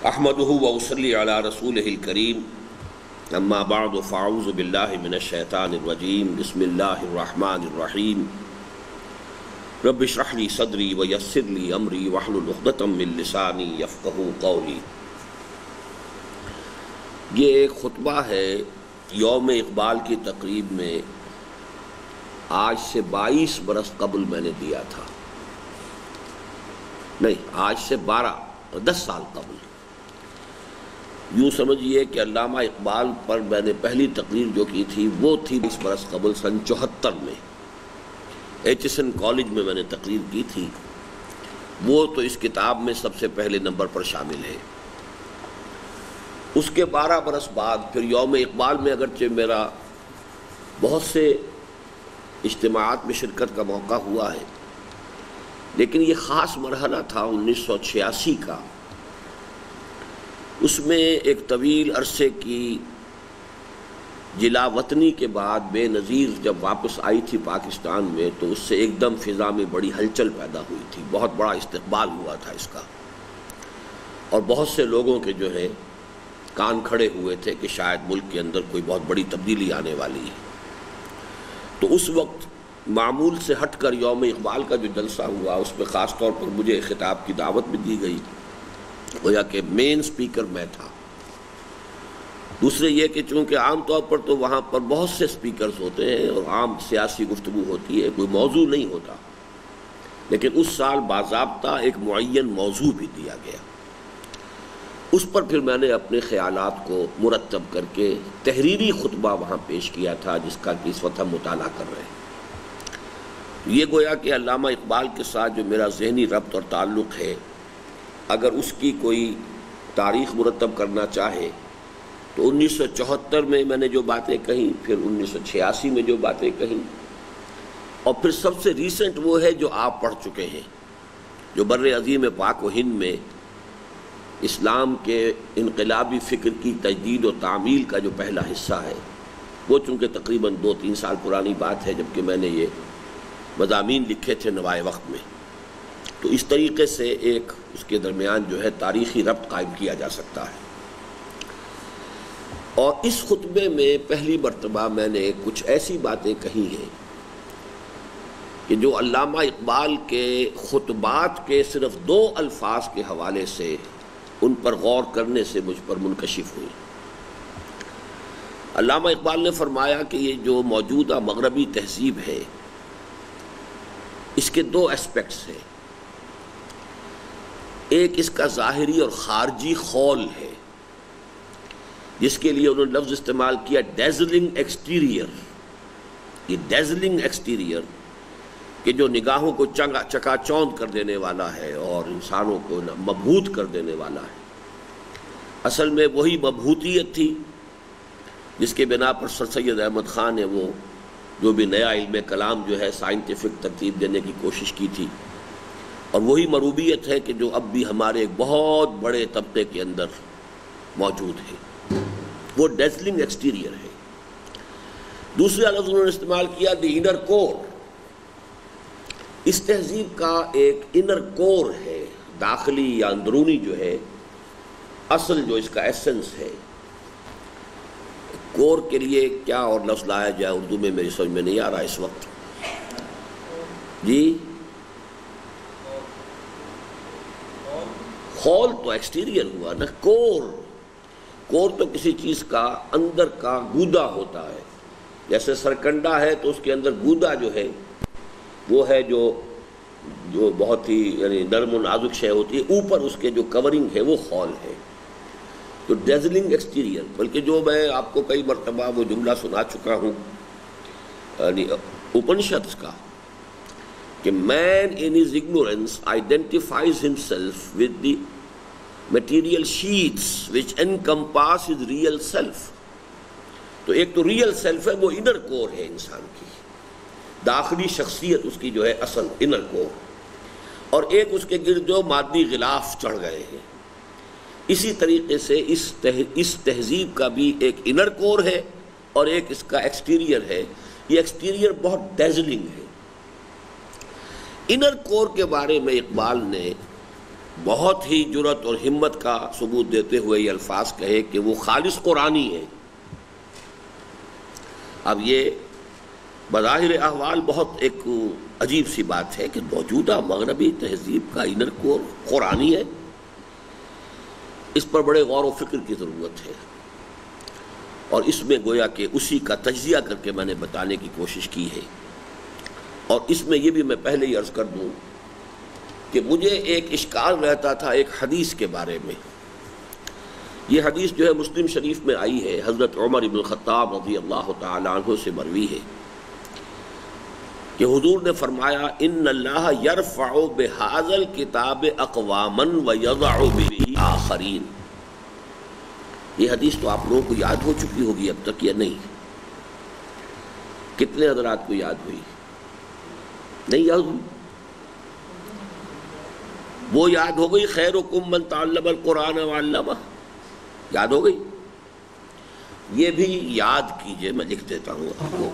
احمدہ وصلی علی رسولہ الکریم اما بعد فاعوذ باللہ من الشیطان الرجیم بسم اللہ الرحمن الرحیم رب اشرح لی صدری ویسر لی امری واحلل عقدۃ من لسانی یفقہوا قولی۔ یہ ایک خطبہ ہے یوم اقبال کی تقریب میں آج سے 22 برس قبل میں نے دیا تھا، نہیں آج سے 10 سال قبل۔ یوں سمجھیے کہ علامہ اقبال پر میں نے پہلی تقریر جو کی تھی وہ تھی 20 برس قبل سن 74 میں ایچ.ایس.این کالج میں نے تقریر کی تھی۔ وہ تو اس کتاب میں سب سے پہلے نمبر پر شامل ہے۔ اس کے 12 برس بعد پھر یوم اقبال میں اگرچہ میرا بہت سے اجتماعات میں شرکت کا موقع ہوا ہے، لیکن یہ خاص مرحلہ تھا 1986 کا۔ اس میں ایک طویل عرصے کی جلا وطنی کے بعد بے نظیر جب واپس آئی تھی پاکستان میں، تو اس سے ایک دم فضا میں بڑی ہلچل پیدا ہوئی تھی، بہت بڑا استقبال ہوا تھا اس کا، اور بہت سے لوگوں کے جو ہے کان کھڑے ہوئے تھے کہ شاید ملک کے اندر کوئی بہت بڑی تبدیلی آنے والی ہے۔ تو اس وقت معمول سے ہٹ کر یوم اقبال کا جو جلسہ ہوا اس میں خاص طور پر مجھے خطاب کی دعوت بھی دی گئی، گویا کہ مین سپیکر میں تھا۔ دوسرے یہ کہ چونکہ عام طور پر تو وہاں پر بہت سے سپیکرز ہوتے ہیں اور عام سیاسی گفتگو ہوتی ہے، کوئی موضوع نہیں ہوتا، لیکن اس سال باضابطہ ایک معین موضوع بھی دیا گیا۔ اس پر پھر میں نے اپنے خیالات کو مرتب کر کے تحریری خطبہ وہاں پیش کیا تھا، جس کا کہ اس وقت ہم مطالعہ کر رہے ہیں۔ یہ گویا کہ علامہ اقبال کے ساتھ جو میرا ذہنی ربط اور تعلق ہے، اگر اس کی کوئی تاریخ مرتب کرنا چاہے تو 1974 میں نے جو باتیں کہیں، پھر 1986 میں جو باتیں کہیں، اور پھر سب سے ریسنٹ وہ ہے جو آپ پڑھ چکے ہیں، جو بر عظیم پاک و ہند میں اسلام کے انقلابی فکر کی تجدید و تعمیل کا جو پہلا حصہ ہے۔ وہ چونکہ تقریباً 2-3 سال پرانی بات ہے جبکہ میں نے یہ مضامین لکھے تھے نوائے وقت میں، تو اس طریقے سے ایک اس کے درمیان جو ہے تاریخی ربط قائم کیا جا سکتا ہے۔ اور اس خطبے میں پہلی مرتبہ میں نے کچھ ایسی باتیں کہی ہیں کہ جو علامہ اقبال کے خطبات کے صرف 2 الفاظ کے حوالے سے ان پر غور کرنے سے مجھ پر منکشف ہوئی۔ علامہ اقبال نے فرمایا کہ یہ جو موجودہ مغربی تہذیب ہے، اس کے 2 اسپیکٹس ہیں۔ ایک اس کا ظاہری اور خارجی خول ہے، جس کے لیے انہوں نے لفظ استعمال کیا ڈیزلنگ ایکسٹیریئر۔ یہ ڈیزلنگ ایکسٹیریئر کہ جو نگاہوں کو چکا چوند کر دینے والا ہے اور انسانوں کو مبہوت کر دینے والا ہے، اصل میں وہی مبہوتیت تھی جس کے بنا پر سر سید احمد خان نے وہ جو بھی نیا علم کلام جو ہے سائنٹیفک ترتیب دینے کی کوشش کی تھی، اور وہی مروبیت ہے کہ جو اب بھی ہمارے ایک بہت بڑے طبقے کے اندر موجود ہے، وہ ڈیزلنگ ایکسٹیریئر ہے۔ دوسرا لفظ انہوں نے استعمال کیا دی انر کور۔ اس تہذیب کا ایک انر کور ہے، داخلی یا اندرونی جو ہے، اصل جو اس کا ایسنس ہے۔ کور کے لیے کیا اور لفظ لایا جائے اردو میں میری سمجھ میں نہیں آ رہا اس وقت۔ جی خول تو ایکسٹیریئر ہوا نا، کور تو کسی چیز کا اندر کا گودا ہوتا ہے، جیسے سرکنڈا ہے تو اس کے اندر گودا جو ہے وہ ہے جو بہت ہی یعنی نرم و نازک شے ہوتی ہے، اوپر اس کے جو کورنگ ہے وہ خول ہے۔ تو ڈیزلنگ ایکسٹیریئر، بلکہ جو میں آپ کو کئی مرتبہ وہ جملہ سنا چکا ہوں یعنی اپنشدس کا کہ man in his ignorance identifies himself with the material sheaths which encompass his real self. تو ایک تو ریئل سیلف ہے، وہ انر کور ہے انسان کی، داخلی شخصیت اس کی جو ہے اصل انر کور، اور ایک اس کے گرد جو مادی غلاف چڑھ گئے ہیں۔ اسی طریقے سے اس تہذیب کا بھی ایک انر کور ہے اور ایک اس کا ایکسٹیریئر ہے۔ یہ ایکسٹیریئر بہت ڈیزلنگ ہے۔ انر کور کے بارے میں اقبال نے بہت ہی جرأت اور ہمت کا ثبوت دیتے ہوئے یہ الفاظ کہے کہ وہ خالص قرآنی ہے۔ اب یہ بظاہر احوال بہت ایک عجیب سی بات ہے کہ موجودہ مغربی تہذیب کا انر کور قرآنی ہے، اس پر بڑے غور و فکر کی ضرورت ہے، اور اس میں گویا کہ اسی کا تجزیہ کر کے میں نے بتانے کی کوشش کی ہے۔ اور اس میں یہ بھی میں پہلے ہی عرض کر دوں کہ مجھے ایک اشکال رہتا تھا ایک حدیث کے بارے میں۔ یہ حدیث جو ہے مسلم شریف میں آئی ہے، حضرت عمر بن الخطاب رضی اللہ تعالی عنہ سے مروی ہے کہ حضور نے فرمایا ان اللہ یرفع بہذا الکتاب اقواما ویضع بہ آخرین۔ یہ حدیث تو آپ لوگوں کو یاد ہو چکی ہوگی اب تک یا نہیں؟ کتنے حضرات کو یاد ہوئی؟ نہیں یاد ہوئی؟ وہ یاد ہو گئی خیرکم من تعلم القرآن وعلمہ، یاد ہو گئی؟ یہ بھی یاد کیجئے، میں لکھ دیتا ہوں آپ کو۔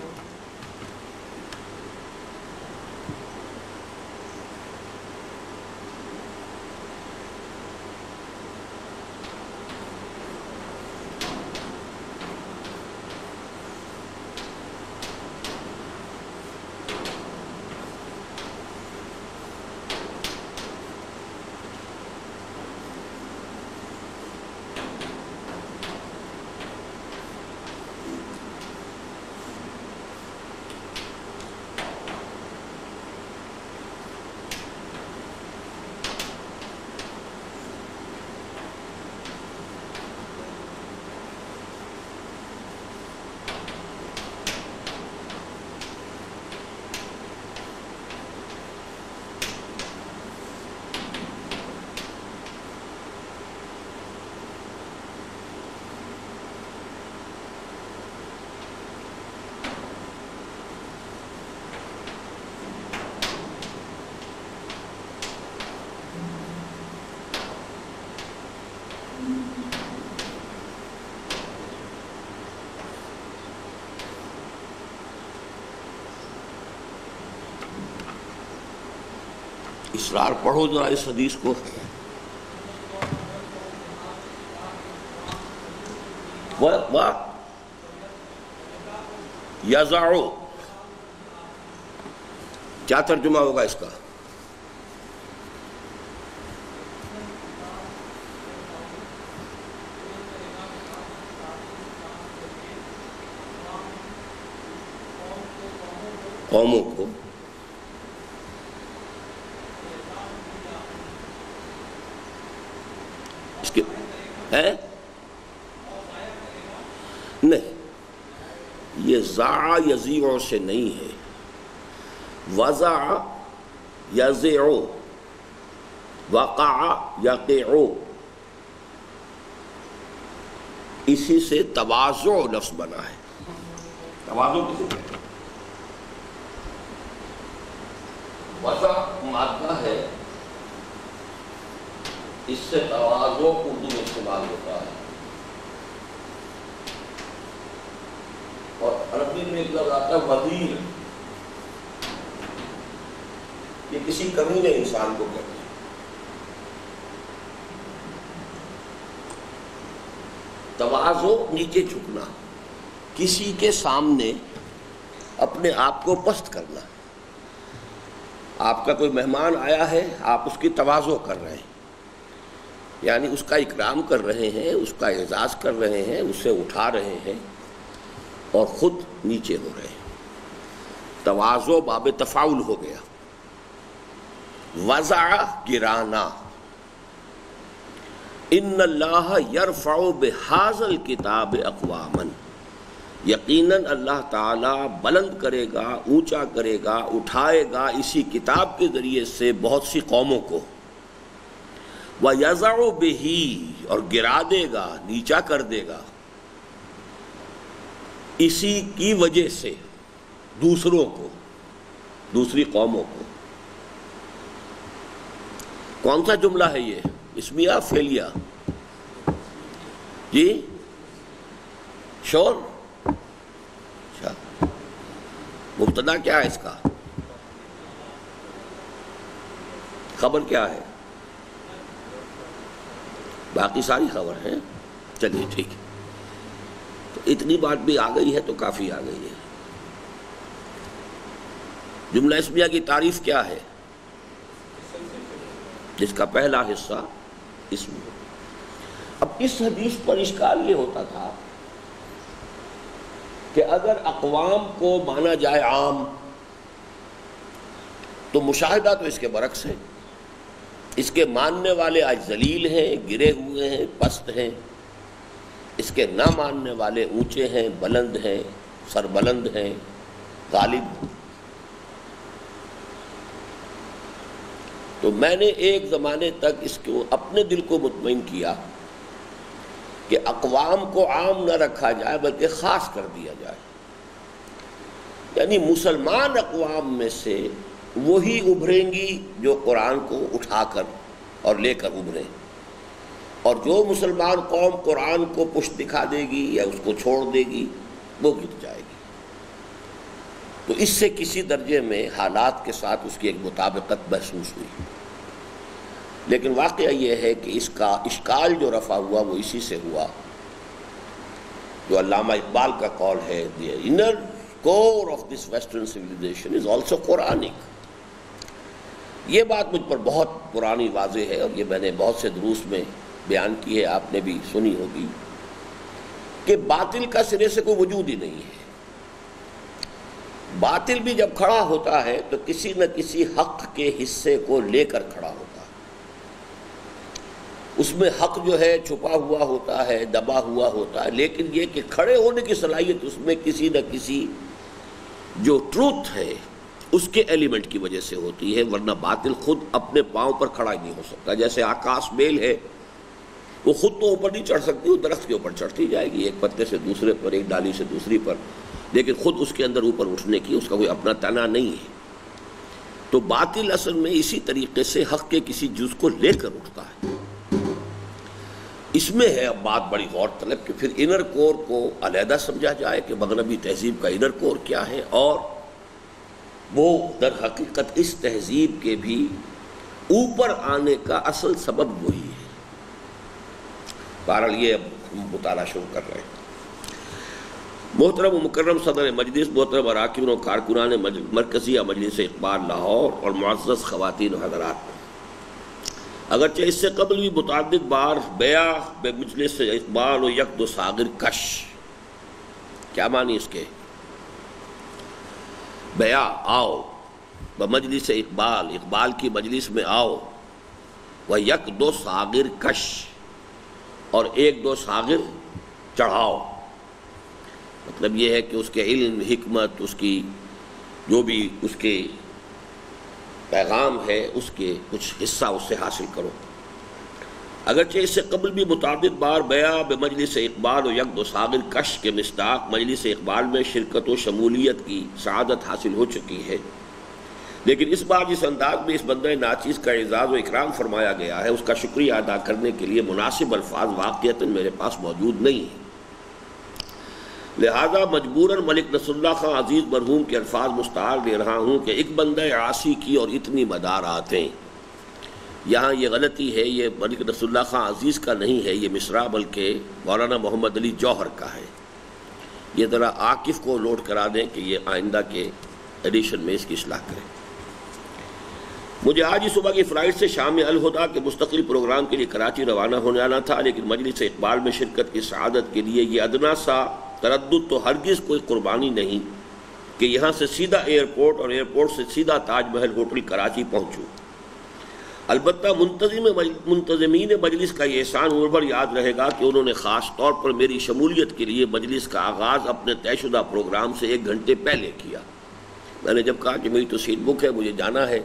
اسرار پڑھو ذرا اس حدیث کو۔ یضع، کیا ترجمہ ہوگا اس کا؟ قوموں کو اس کے ہے نہیں، یہ ضاع یضیع سے نہیں ہے، وضع یضع، وقع یقع، اسی سے تواضع لفظ بنا ہے۔ تواضع کسی کہتے ہیں؟ وضع مادہ ہے، اس سے تواضع اردو میں استعمال ہوتا ہے، اور عربی میں ایک لفظ آتا ہے وزیر، یہ کسی کمی نے انسان کو کہتے ہیں۔ تواضع نیچے جھکنا، کسی کے سامنے اپنے آپ کو پست کرنا۔ آپ کا کوئی مہمان آیا ہے، آپ اس کی تواضع کر رہے ہیں، یعنی اس کا اکرام کر رہے ہیں، اس کا اعزاز کر رہے ہیں، اسے اٹھا رہے ہیں اور خود نیچے ہو رہے ہیں۔ تواضع باب تفاعل ہو گیا۔ وضع گرانا، ان اللہ یرفع بہذا الکتاب اقواما، یقیناً اللہ تعالیٰ بلند کرے گا، اونچا کرے گا، اٹھائے گا اسی کتاب کے ذریعے سے بہت سی قوموں کو۔ وَيَضَعُ بِهِ، اور گرا دے گا، نیچا کر دے گا اسی کی وجہ سے دوسروں کو، دوسری قوموں کو۔ کون سا جملہ ہے یہ؟ اسمیہ فعلیہ؟ جی شور؟ اچھا، مبتدا کیا ہے اس کا؟ خبر کیا ہے؟ باقی ساری خبر ہیں. چلیے ٹھیک ہے، تو اتنی بات بھی آ گئی ہے تو کافی آ گئی ہے. جملہ اسمیہ کی تعریف کیا ہے؟ جس کا پہلا حصہ اسم. اب اس حدیث پر اشکال یہ ہوتا تھا کہ اگر اقوام کو مانا جائے عام تو مشاہدہ تو اس کے برعکس ہے. اس کے ماننے والے آج ذلیل ہیں، گرے ہوئے ہیں، پست ہیں. اس کے نہ ماننے والے اونچے ہیں، بلند ہیں، سربلند ہیں، غالب. تو میں نے ایک زمانے تک اس کو اپنے دل کو مطمئن کیا کہ اقوام کو عام نہ رکھا جائے بلکہ خاص کر دیا جائے. یعنی مسلمان اقوام میں سے وہی ابھریں گی جو قرآن کو اٹھا کر اور لے کر ابھریں، اور جو مسلمان قوم قرآن کو پشت دکھا دے گی یا اس کو چھوڑ دے گی وہ گر جائے گی. تو اس سے کسی درجے میں حالات کے ساتھ اس کی ایک مطابقت محسوس ہوئی. لیکن واقعہ یہ ہے کہ اس کا اشکال جو رفع ہوا وہ اسی سے ہوا جو علامہ اقبال کا قول ہے، the inner core of this western civilization is also Quranic. یہ بات مجھ پر بہت پرانی واضح ہے، اور یہ میں نے بہت سے دروس میں بیان کی ہے، آپ نے بھی سنی ہوگی، کہ باطل کا سرے سے کوئی وجود ہی نہیں ہے. باطل بھی جب کھڑا ہوتا ہے تو کسی نہ کسی حق کے حصے کو لے کر کھڑا ہوتا ہے. اس میں حق جو ہے چھپا ہوا ہوتا ہے، دبا ہوا ہوتا ہے، لیکن یہ کہ کھڑے ہونے کی صلاحیت اس میں کسی نہ کسی جو ٹروتھ ہے اس کے ایلیمنٹ کی وجہ سے ہوتی ہے، ورنہ باطل خود اپنے پاؤں پر کھڑا ہی نہیں ہو سکتا. جیسے آکاش بیل ہے، وہ خود تو اوپر نہیں چڑھ سکتی، وہ درخت کے اوپر چڑھتی جائے گی، ایک پتے سے دوسرے پر، ایک ڈالی سے دوسری پر، لیکن خود اس کے اندر اوپر اٹھنے کی اس کا کوئی اپنا تنا نہیں ہے. تو باطل اصل میں اسی طریقے سے حق کے کسی جز کو لے کر اٹھتا ہے. اس میں ہے اب بات بڑی غور طلب کہ پھر انر کور کو علیحدہ سمجھا جائے کہ مغربی تہذیب کا انر کور کیا ہے، اور وہ در حقیقت اس تہذیب کے بھی اوپر آنے کا اصل سبب وہی ہے. بہرحال یہ اب ہم مطالعہ شروع کر رہے ہیں. محترم و مکرم صدر مجلس، محترم اراکین و کارکنان مرکزیہ مجلس اقبال لاہور، اور معزز خواتین و حضرات، اگرچہ اس سے قبل بھی متعدد بار بیا بے مجلس اقبال و یک دو ساغر کش، کیا معنی اس کے؟ بیا آؤ، بمجلس اقبال، اقبال کی مجلس میں آؤ، وہ یک دو ساغر کش، اور ایک دو ساغر چڑھاؤ. مطلب یہ ہے کہ اس کے علم، حکمت، اس کی جو بھی اس کے پیغام ہے اس کے کچھ حصہ اس سے حاصل کرو. اگرچہ اس سے قبل بھی متعدد بار بیا بے مجلس اقبال و یک دو ساغر کش کے مصداق مجلس اقبال میں شرکت و شمولیت کی سعادت حاصل ہو چکی ہے، لیکن اس بار جس انداز میں اس بندہ ناچیز کا اعزاز و اکرام فرمایا گیا ہے اس کا شکریہ ادا کرنے کے لیے مناسب الفاظ واقعتاً میرے پاس موجود نہیں ہیں. لہذا مجبوراً ملک نصر اللہ خان عزیز مرحوم کے الفاظ مستعار دے رہا ہوں کہ ایک بندہ عاصی کی اور اتنی مداراتیں. یہاں یہ غلطی ہے، یہ ملک نصر اللہ خان عزیز کا نہیں ہے یہ مصرع، بلکہ مولانا محمد علی جوہر کا ہے. یہ ذرا عاکف کو نوٹ کرا دیں کہ یہ آئندہ کے ایڈیشن میں اس کی اصلاح کریں. مجھے آج ہی صبح کی فلائٹ سے شام الہدا کے مستقل پروگرام کے لیے کراچی روانہ ہونے آنا تھا، لیکن مجلس اقبال میں شرکت کی سعادت کے لیے یہ ادنا سا تردد تو ہرگز کوئی قربانی نہیں کہ یہاں سے سیدھا ایئرپورٹ اور ایئرپورٹ سے سیدھا تاج محل ہوٹل کراچی پہنچوں. البتہ منتظمین مجلس کا یہ احسان عمر بھر یاد رہے گا کہ انہوں نے خاص طور پر میری شمولیت کے لیے مجلس کا آغاز اپنے طے شدہ پروگرام سے 1 گھنٹے پہلے کیا. میں نے جب کہا کہ میری تو سیٹ بک ہے، مجھے جانا ہے،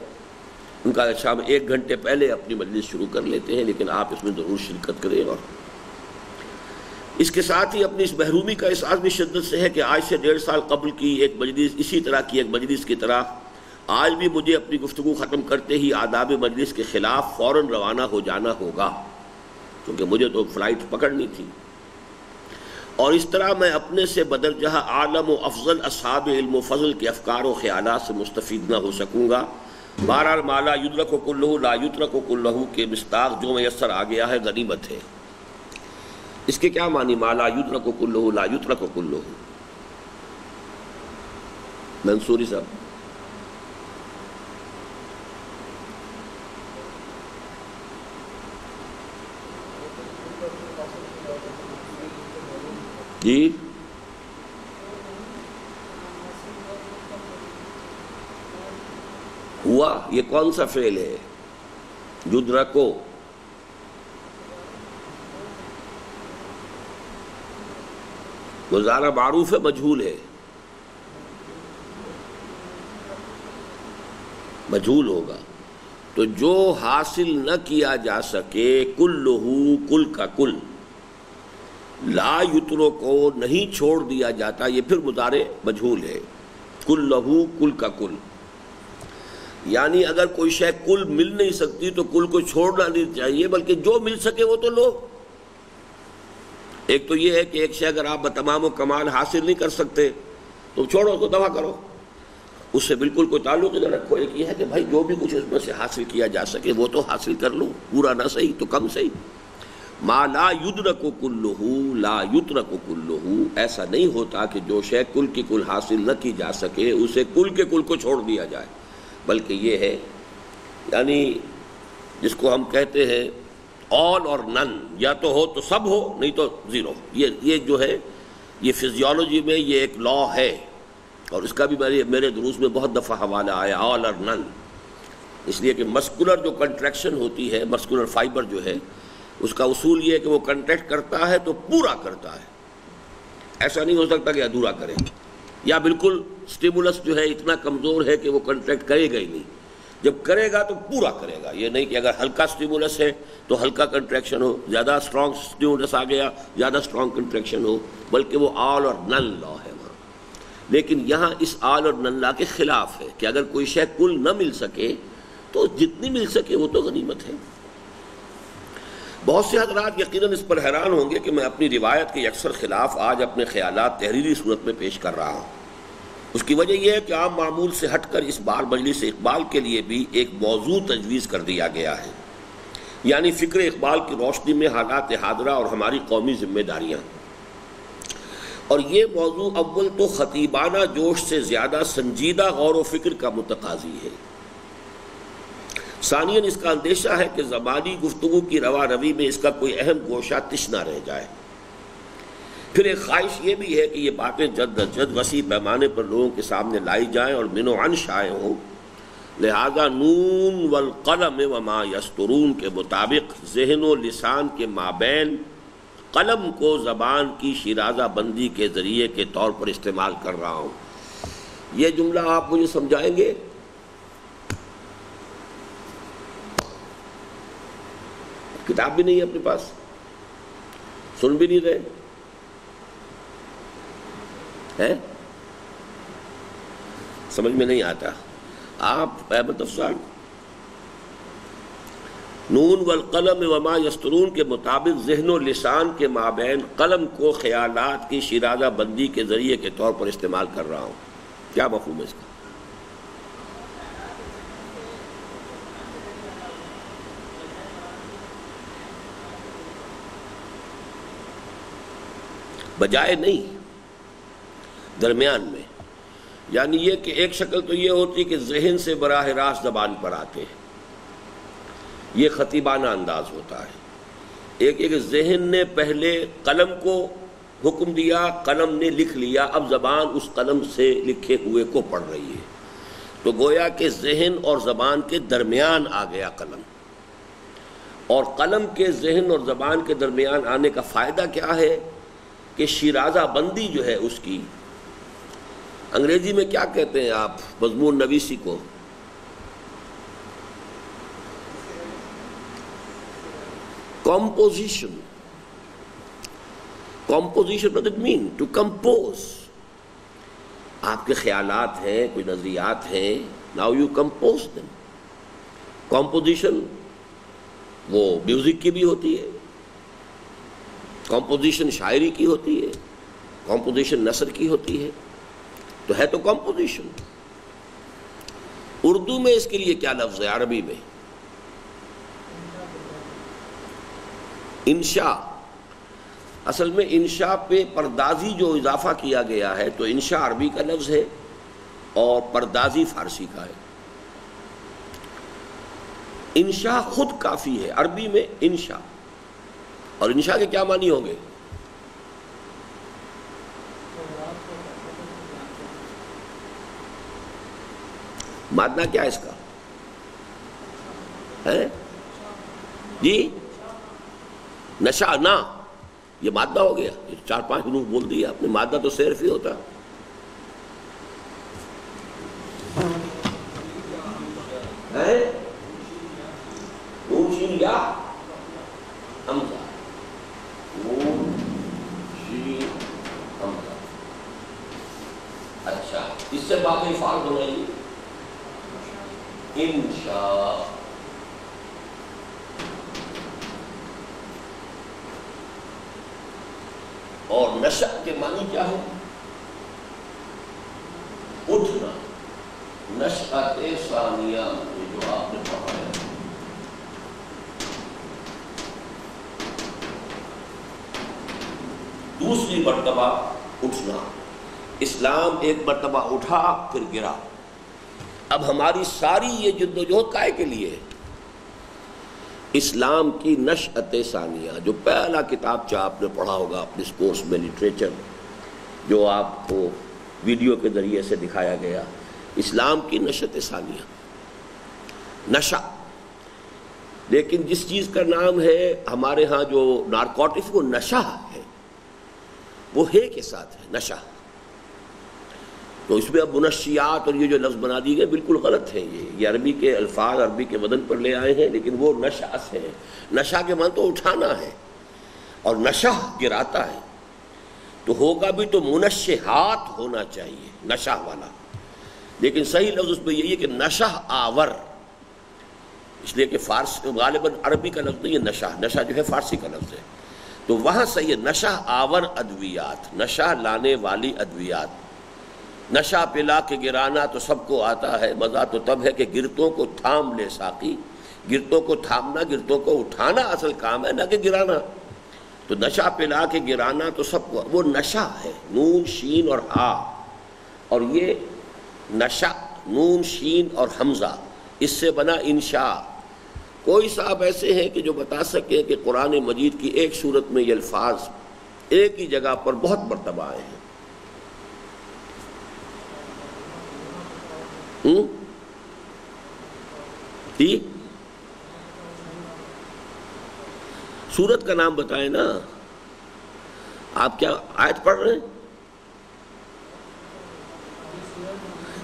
ان کا شام 1 گھنٹے پہلے اپنی مجلس شروع کر لیتے ہیں، لیکن آپ اس میں ضرور شرکت کریں. اور اس کے ساتھ ہی اپنی اس محرومی کا احساس بھی شدت سے ہے کہ آج سے 1.5 سال قبل کی ایک مجلس، اسی طرح کی ایک مجلس کی طرح آج بھی مجھے اپنی گفتگو ختم کرتے ہی آداب مجلس کے خلاف فوراً روانہ ہو جانا ہوگا، کیونکہ مجھے تو فلائٹ پکڑنی تھی. اور اس طرح میں اپنے سے بدرجہ عالم و افضل اصحاب علم و فضل کے افکار و خیالات سے مستفید نہ ہو سکوں گا. بہرحال ما لا یدرک کلہ لا یترک کلہ کے مصداق جو میسر آ گیا ہے غنیمت ہے. اس کے کیا معنی؟ ما لا یدرک کلہ لا یترک کلہ. منصوری صاحب جی. ہوا یہ کون سا فعل ہے؟ یدرکو. مضارع معروف ہے مجہول ہے؟ مجہول ہوگا. تو جو حاصل نہ کیا جا سکے کلہ، کل کا کل، لا یترو کو نہیں چھوڑ دیا جاتا، یہ پھر مضارع مجہول ہے. کلہ، کل کا کل، یعنی اگر کوئی شے کل مل نہیں سکتی تو کل کو چھوڑنا نہیں چاہیے، بلکہ جو مل سکے وہ تو لو. ایک تو یہ ہے کہ ایک شے اگر آپ بتمام و کمال حاصل نہیں کر سکتے تو چھوڑو، تو دوا کرو، اس سے بالکل کوئی تعلق ہی نہ رکھو. ایک یہ ہے کہ بھائی جو بھی کچھ اس میں سے حاصل کیا جا سکے وہ تو حاصل کر لو، پورا نہ صحیح تو کم صحیح. ما لا یدرک کلہ لا یترک کلہ، ایسا نہیں ہوتا کہ جو شے کل کی کل حاصل نہ کی جا سکے اسے کل کے کل کو چھوڑ دیا جائے، بلکہ یہ ہے یعنی جس کو ہم کہتے ہیں آل اور نن، یا تو ہو تو سب ہو، نہیں تو زیرو. یہ جو ہے یہ فزیولوجی میں یہ ایک لا ہے، اور اس کا بھی میرے دروس میں بہت دفعہ حوالہ آیا، آل اور نن. اس لیے کہ مسکولر جو کنٹریکشن ہوتی ہے، مسکولر فائبر جو ہے، اس کا اصول یہ ہے کہ وہ کنٹریکٹ کرتا ہے تو پورا کرتا ہے. ایسا نہیں ہو سکتا کہ ادھورا کرے، یا بالکل سٹیمولس جو ہے اتنا کمزور ہے کہ وہ کنٹریکٹ کرے گا ہی نہیں. جب کرے گا تو پورا کرے گا. یہ نہیں کہ اگر ہلکا سٹیمولس ہے تو ہلکا کنٹریکشن ہو، زیادہ اسٹرانگ سٹیمولس آ گیا زیادہ اسٹرانگ کنٹریکشن ہو، بلکہ وہ آل اور نن لا ہے وہاں. لیکن یہاں اس آل اور نن لا کے خلاف ہے کہ اگر کوئی شے کل نہ مل سکے تو جتنی مل سکے وہ تو غنیمت ہے. بہت سے حضرات یقیناً اس پر حیران ہوں گے کہ میں اپنی روایت کے اکثر خلاف آج اپنے خیالات تحریری صورت میں پیش کر رہا ہوں. اس کی وجہ یہ ہے کہ عام معمول سے ہٹ کر اس بار مجلس اقبال کے لیے بھی ایک موضوع تجویز کر دیا گیا ہے، یعنی فکر اقبال کی روشنی میں حالات حاضرہ اور ہماری قومی ذمہ داریاں. اور یہ موضوع اول تو خطیبانہ جوش سے زیادہ سنجیدہ غور و فکر کا متقاضی ہے. ثانیاً اس کا اندیشہ ہے کہ زبانی گفتگو کی روا روی میں اس کا کوئی اہم گوشہ تش نہ رہ جائے. پھر ایک خواہش یہ بھی ہے کہ یہ باتیں جد از جد وسیع پیمانے پر لوگوں کے سامنے لائی جائیں اور من و عن شائع ہوں. لہذا نون والقلم وما یسطرون کے مطابق ذہن و لسان کے مابین قلم کو زبان کی شیرازہ بندی کے ذریعے کے طور پر استعمال کر رہا ہوں. یہ جملہ آپ مجھے سمجھائیں گے؟ کتاب بھی نہیں ہے اپنے پاس، سن بھی نہیں رہے ہیں، سمجھ میں نہیں آتا. آپ احمد افضال نون والقلم وما یسطرون کے مطابق ذہن و لسان کے مابین قلم کو خیالات کی شیرازہ بندی کے ذریعے کے طور پر استعمال کر رہا ہوں. کیا مفہوم ہے اس کا؟ بجائے نہیں، درمیان میں. یعنی یہ کہ ایک شکل تو یہ ہوتی کہ ذہن سے براہ راست زبان پر آتے ہیں، یہ خطیبانہ انداز ہوتا ہے. ایک کہ ذہن نے پہلے قلم کو حکم دیا، قلم نے لکھ لیا، اب زبان اس قلم سے لکھے ہوئے کو پڑھ رہی ہے. تو گویا کہ ذہن اور زبان کے درمیان آ گیا قلم. اور قلم کے ذہن اور زبان کے درمیان آنے کا فائدہ کیا ہے کہ شیرازہ بندی جو ہے اس کی، انگریزی میں کیا کہتے ہیں آپ مضمون نویسی کو؟ Composition. Composition what it mean? To compose. آپ کے خیالات ہیں، کوئی نظریات ہیں، now you compose them. Composition وہ میوزک کی بھی ہوتی ہے، کمپوزیشن شاعری کی ہوتی ہے، کمپوزیشن نثر کی ہوتی ہے، تو ہے تو کمپوزیشن. اردو میں اس کے لیے کیا لفظ ہے عربی میں؟ انشاء. اصل میں انشاء پہ پردازی جو اضافہ کیا گیا ہے تو انشاء عربی کا لفظ ہے اور پردازی فارسی کا ہے. انشاء خود کافی ہے عربی میں انشاء، اور انشاء کے کیا معنی ہوں گے؟ مادہ کیا ہے اس کا ہے جی؟ نشأنا، یہ مادہ ہو گیا. 4-5 حروف بول دیا آپ نے، مادہ تو صرف ہی ہوتا ہے. نون شین یا حمزہ، نون شین حمزہ. اچھا، اس سے باقی فعال بنائیے انشاء. اور نشأ کے معنی کیا ہے؟ اٹھنا. نشأت ثانیہ جو آپ نے پڑھا ہے، دوسری مرتبہ اٹھنا. اسلام ایک مرتبہ اٹھا پھر گرا. اب ہماری ساری یہ جدوجہد کائے کے لیے؟ اسلام کی نشأت ثانیہ، جو پہلا کتاب آپ نے پڑھا ہوگا اپنے کورس میں، لٹریچر، جو آپ کو ویڈیو کے ذریعے سے دکھایا گیا. اسلام کی نشأت ثانیہ، نشہ. لیکن جس چیز کا نام ہے ہمارے ہاں جو نارکوٹکس، وہ نشہ ہے، وہ ہے کے ساتھ ہے نشہ. تو اس میں اب منشیات اور یہ جو لفظ بنا دیے گئے بالکل غلط ہیں. یہ عربی کے الفاظ عربی کے وزن پر لے آئے ہیں، لیکن وہ نشہ سے ہے. نشہ کے معنی تو اٹھانا ہے، اور نشہ گراتا ہے. تو ہوگا بھی تو منشہات ہونا چاہیے، نشہ والا. لیکن صحیح لفظ اس میں یہی ہے کہ نشہ آور، اس لیے کہ فارسی غالباً عربی کا لفظ نہیں ہے نشہ. نشہ جو ہے فارسی کا لفظ ہے. تو وہاں صحیح ہے نشہ آور ادویات، نشہ لانے والی ادویات. نشہ پلا کے گرانا تو سب کو آتا ہے. مزہ تو تب ہے کہ گرتوں کو تھام لے ساقی. گرتوں کو تھامنا، گرتوں کو اٹھانا اصل کام ہے، نہ کہ گرانا. تو نشہ پلا کے گرانا تو سب کو، وہ نشہ ہے. نون شین اور ہا، اور یہ نشہ نون شین اور حمزہ، اس سے بنا انشاء. کوئی صاحب ایسے ہیں کہ جو بتا سکیں کہ قرآن مجید کی ایک سورت میں یہ الفاظ ایک ہی جگہ پر بہت مرتبہ آئے ہیں؟ جی سورت کا نام بتائیں نا. آپ کیا آیت پڑھ رہے ہیں؟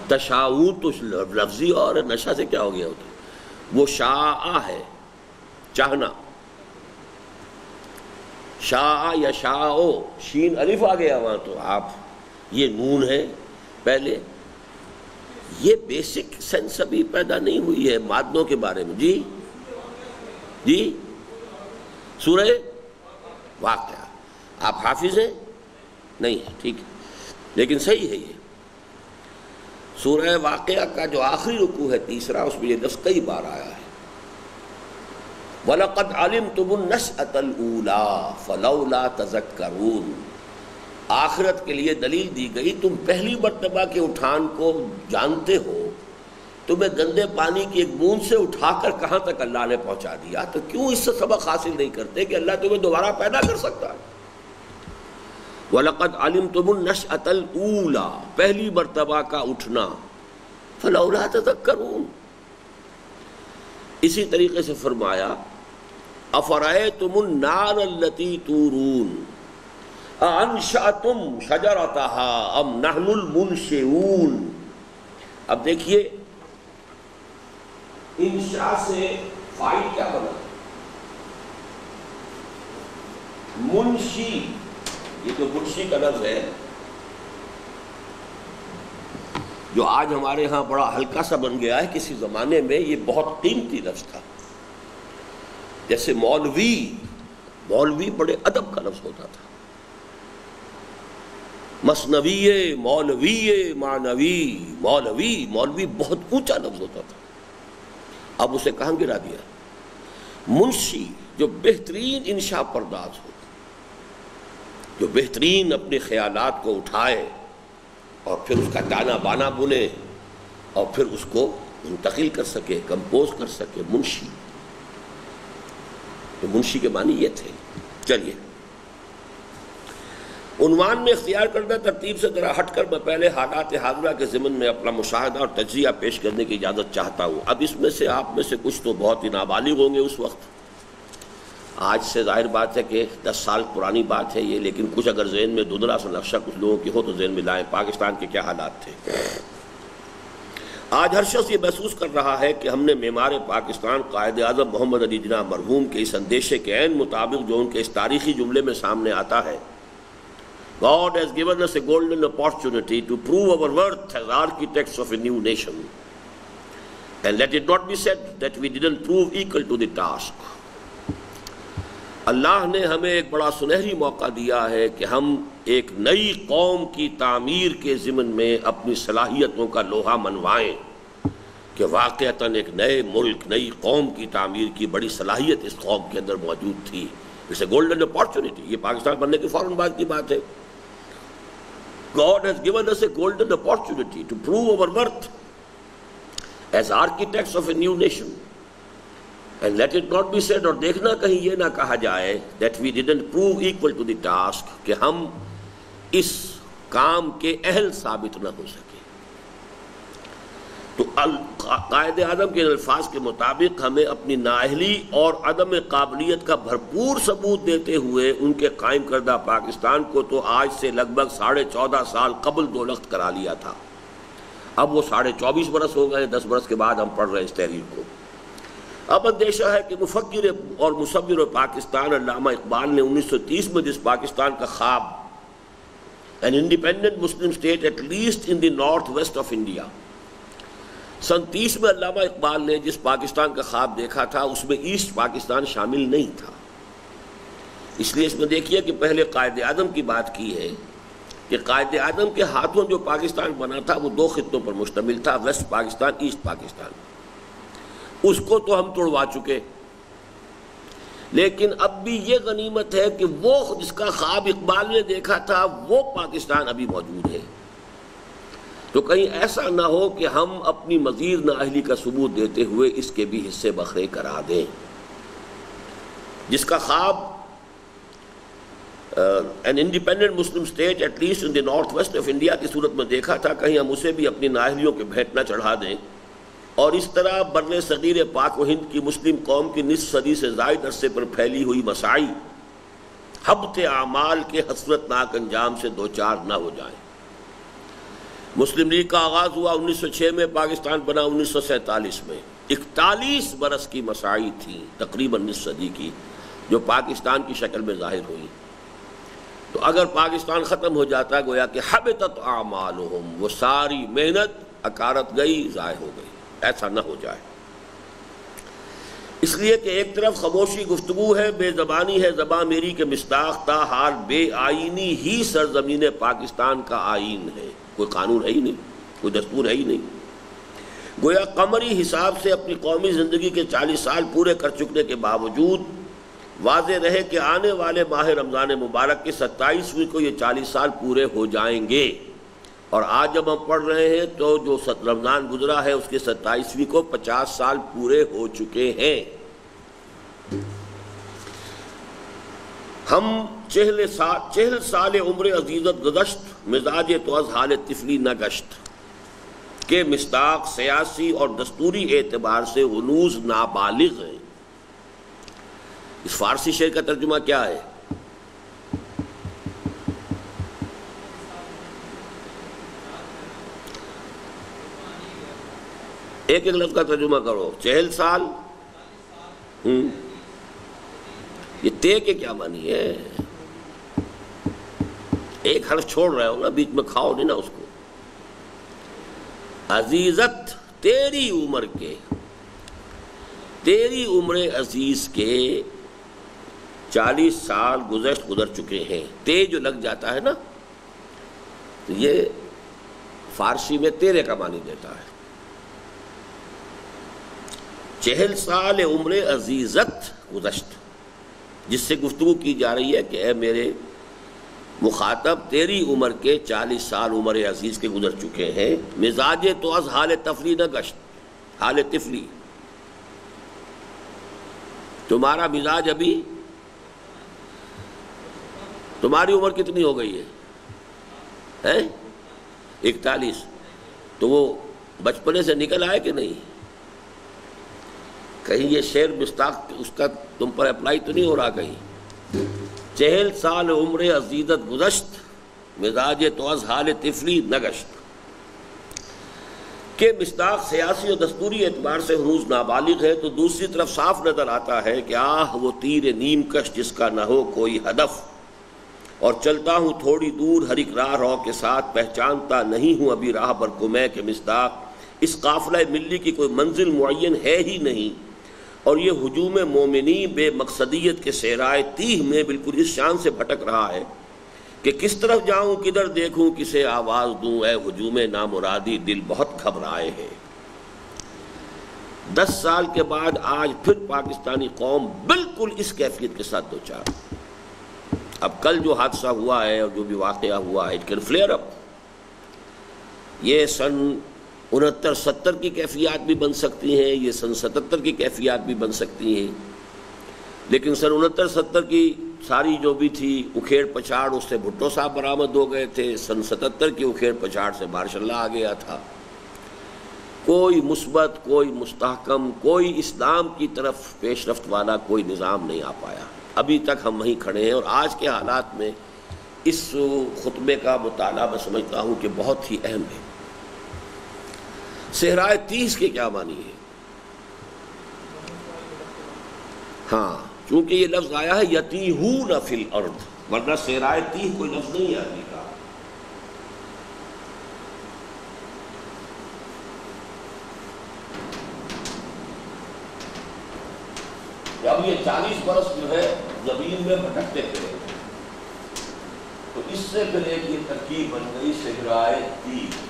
تشاؤ تو لفظی اور نشہ سے کیا ہو گیا ہوتا ہے؟ وہ شاء ہے، چاہنا. شاء یا شاء، شین الف آ گیا وہاں، تو آپ یہ نون ہے پہلے. یہ بیسک سینس ابھی پیدا نہیں ہوئی ہے مادوں کے بارے میں. جی جی سورہ واقعہ. آپ حافظ ہیں؟ نہیں ہے، ٹھیک ہے، لیکن صحیح ہے. یہ سورہ واقعہ کا جو آخری رکوع ہے تیسرا، اس میں یہ لفظ کئی بار آیا ہے. وَلَقَدْ عَلِمْتُمُ النَّشْأَةَ الْأُولَىٰ فَلَوْلَا تَذَكَّرُونَ. آخرت کے لیے دلیل دی گئی، تم پہلی مرتبہ کے اٹھان کو جانتے ہو. تمہیں گندے پانی کی ایک بوند سے اٹھا کر کہاں تک اللہ نے پہنچا دیا، تو کیوں اس سے سبق حاصل نہیں کرتے کہ اللہ تمہیں دوبارہ پیدا کر سکتا ہے. وَلَقَدْ عَلِمْتُمُ النَّشْأَةَ الْأُولَىٰ، پہلی مرتبہ کا اٹھنا. فَلَوْلَا تَذَكَّرُونَ. اسی طریقے سے فرمایا أَفَرَأَيْتُمُ النَّارَ الَّتِي تُورُونَ أَأَنشَأْتُمْ شَجَرَتَهَا أَمْ نَحْنُ الْمُنشِئُونَ. اب دیکھیے انشاء سے فاعل کیا بنا؟ منشی. یہ جو منشی کا لفظ ہے، جو آج ہمارے ہاں بڑا ہلکا سا بن گیا ہے، کسی زمانے میں یہ بہت قیمتی لفظ تھا. جیسے مولوی، مولوی بڑے ادب کا لفظ ہوتا تھا. مثنوی، مولوی، معنوی. مولوی، مولوی بہت اونچا لفظ ہوتا تھا. اب اسے کہاں گرا دیا؟ منشی، جو بہترین انشاء پرداز ہو. جو بہترین اپنے خیالات کو اٹھائے اور پھر اس کا دانا بانا بنے اور پھر اس کو منتقل کر سکے، کمپوز کر سکے، منشی. تو منشی کے معنی یہ تھے. چلیے عنوان میں اختیار کردہ ترتیب سے ذرا ہٹ کر میں پہلے حالات حاضرہ کے ضمن میں اپنا مشاہدہ اور تجزیہ پیش کرنے کی اجازت چاہتا ہوں. اب اس میں سے آپ میں سے کچھ تو بہت ہی نابالغ ہوں گے اس وقت، آج سے ظاہر بات ہے کہ 10 سال پرانی بات ہے یہ، لیکن کچھ اگر ذہن میں دھندلا سا نقشہ کچھ لوگوں کی ہو تو ذہن میں لائیں پاکستان کے کیا حالات تھے. آج ہر شخص یہ محسوس کر رہا ہے کہ ہم نے معمار پاکستان قائد اعظم محمد علی جناح مرحوم کے اس اندیشے کے عین مطابق جو ان کے اس تاریخی جملے میں سامنے آتا ہے، God has given us a golden opportunity to prove our worth as architects of a new nation. And let it not be said that we didn't prove equal to the task. اللہ نے ہمیں ایک بڑا سنہری موقع دیا ہے کہ ہم ایک نئی قوم کی تعمیر کے ضمن میں اپنی صلاحیتوں کا لوہا منوائیں کہ واقعتاً ایک نئے ملک، نئی قوم کی تعمیر کی بڑی صلاحیت اس قوم کے اندر موجود تھی. It's a golden opportunity. یہ پاکستان بننے کے فوراً بعد کی بات ہے. God has given us a golden opportunity to prove our worth as architects of a new nation. And let it not be said, اور دیکھنا کہیں یہ نہ کہا جائے that we didn't prove equal to the task، کہ ہم اس کام کے اہل ثابت نہ ہو سکے. تو قائد اعظم کے الفاظ کے مطابق ہمیں اپنی نااہلی اور عدم قابلیت کا بھرپور ثبوت دیتے ہوئے ان کے قائم کردہ پاکستان کو تو آج سے لگ بھگ 14.5 سال قبل دولخت کرا لیا تھا. اب وہ 24.5 برس ہو گئے، 10 برس کے بعد ہم پڑھ رہے ہیں اس تحریر کو. اب اندیشہ ہے کہ مفکر اور مصور پاکستان علامہ اقبال نے 1930 میں جس پاکستان کا خواب، an independent Muslim state at least in the north west of India، 1930 میں علامہ اقبال نے جس پاکستان کا خواب دیکھا تھا اس میں ایسٹ پاکستان شامل نہیں تھا. اس لیے اس میں دیکھیے کہ پہلے قائد اعظم کی بات کی ہے کہ قائد اعظم کے ہاتھوں جو پاکستان بنا تھا وہ 2 خطوں پر مشتمل تھا، ویسٹ پاکستان، ایسٹ پاکستان. اس کو تو ہم توڑوا چکے، لیکن اب بھی یہ غنیمت ہے کہ وہ جس کا خواب اقبال نے دیکھا تھا وہ پاکستان ابھی موجود ہے. تو کہیں ایسا نہ ہو کہ ہم اپنی مزید نااہلی کا ثبوت دیتے ہوئے اس کے بھی حصے بکھرے کرا دیں. جس کا خواب an independent Muslim state at least in the northwest of India کی صورت میں دیکھا تھا، کہیں ہم اسے بھی اپنی نااہلیوں کے بھیٹ نہ چڑھا دیں اور اس طرح بر صغیر پاک و ہند کی مسلم قوم کی نصف صدی سے زائد عرصے پر پھیلی ہوئی مساعی حبط اعمال کے حسرتناک انجام سے دوچار نہ ہو جائیں. مسلم لیگ کا آغاز ہوا 1906 میں، پاکستان بنا 1947 میں. 41 برس کی مساعی تھی، تقریباً نصف صدی کی، جو پاکستان کی شکل میں ظاہر ہوئی. تو اگر پاکستان ختم ہو جاتا گویا کہ حبطت اعمالہم، وہ ساری محنت اکارت گئی، ضائع ہو گئی. ایسا نہ ہو جائے. اس لیے کہ ایک طرف خاموشی گفتگو ہے، بے زبانی ہے زباں میری کے مستاق، تا حال بے آئینی ہی سرزمین پاکستان کا آئین ہے. کوئی قانون ہے ہی نہیں، کوئی دستور ہے ہی نہیں. گویا قمری حساب سے اپنی قومی زندگی کے 40 سال پورے کر چکنے کے باوجود واضح رہے کہ آنے والے ماہ رمضان مبارک کے 27ویں کو یہ 40 سال پورے ہو جائیں گے. اور آج جب ہم پڑھ رہے ہیں تو جو رمضان گزرا ہے اس کے 27ویں کو 50 سال پورے ہو چکے ہیں. ہم 40 سال عمر عزیزت گذشت، مزاج تو از حال طفلی نہ گشت کے مصداق سیاسی اور دستوری اعتبار سے ہنوز نابالغ ہیں. اس فارسی شعر کا ترجمہ کیا ہے؟ ایک ایک لفظ کا ترجمہ کرو. 40 سال، یہ تے کے کیا معنی ہے؟ ایک حرف چھوڑ رہے ہو نا، بیچ میں کھاؤ نہیں نا اس کو. عزیزت، تیری عمر کے، تیری عمر عزیز کے 40 سال گزر چکے ہیں. تے جو لگ جاتا ہے نا تو یہ فارسی میں تیرے کا معنی دیتا ہے. 40 سال عمر عزیزت گزشت، جس سے گفتگو کی جا رہی ہے کہ اے میرے مخاطب تیری عمر کے 40 سال عمر عزیز کے گزر چکے ہیں، مزاج تو از حال تفلی نہ گشت، حال طفلی، تمہارا مزاج ابھی، تمہاری عمر کتنی ہو گئی ہے 41، تو وہ بچپنے سے نکل آئے کہ نہیں؟ کہیں یہ شعر مستاق اس کا تم پر اپلائی تو نہیں ہو رہا کہیں؟ 40 سال عمر عزیزت گزشت، مزاج تو از حال طفلی نگشت، کہ مصداق سیاسی اور دستوری اعتبار سے ہنوز نابالغ ہے، تو دوسری طرف صاف نظر آتا ہے کہ آہ وہ تیر نیم کش جس کا نہ ہو کوئی ہدف، اور چلتا ہوں تھوڑی دور ہر ایک راہ رو کے ساتھ، پہچانتا نہیں ہوں ابھی راہ بر کو میں، کہ مصداق اس قافلہ ملی کی کوئی منزل معین ہے ہی نہیں، اور یہ ہجوم مومنی بے مقصدیت کے صحرائے تیہ میں بالکل اس شان سے بھٹک رہا ہے کہ کس طرف جاؤں کدھر دیکھوں کسے آواز دوں، اے ہجوم نامرادی دل بہت گھبرائے ہے۔ 10 سال کے بعد آج پھر پاکستانی قوم بالکل اس کیفیت کے ساتھ دوچار۔ اب کل جو حادثہ ہوا ہے اور جو بھی واقعہ ہوا ہے، اٹ کین فلیئر اپ، یہ سن 69-70 کی کیفیات بھی بن سکتی ہیں، یہ سن 77 کی کیفیات بھی بن سکتی ہیں، لیکن سن 69-70 کی ساری جو بھی تھی اکھیڑ پچھاڑ، اس سے بھٹو صاحب برآمد ہو گئے تھے، سن 77 کی اکھیڑ پچھاڑ سے ماشاء اللہ آ گیا تھا۔ کوئی مثبت، کوئی مستحکم، کوئی اسلام کی طرف پیش رفت والا کوئی نظام نہیں آ پایا، ابھی تک ہم وہیں کھڑے ہیں۔ اور آج کے حالات میں اس خطبے کا مطالعہ میں سمجھتا ہوں کہ بہت ہی اہم ہے۔ صحرائے 30 کے کیا معنی ہے؟ ہاں، چونکہ یہ لفظ آیا ہے یتیہون فی الارض، ورنہ صحرائے 30 کوئی لفظ نہیں ہے عربی کا۔ جب یہ 40 برس جو ہے زمین میں بھٹکتے تھے، تو اس سے پھر ایک یہ ترکیب بن گئی صحرائے 30،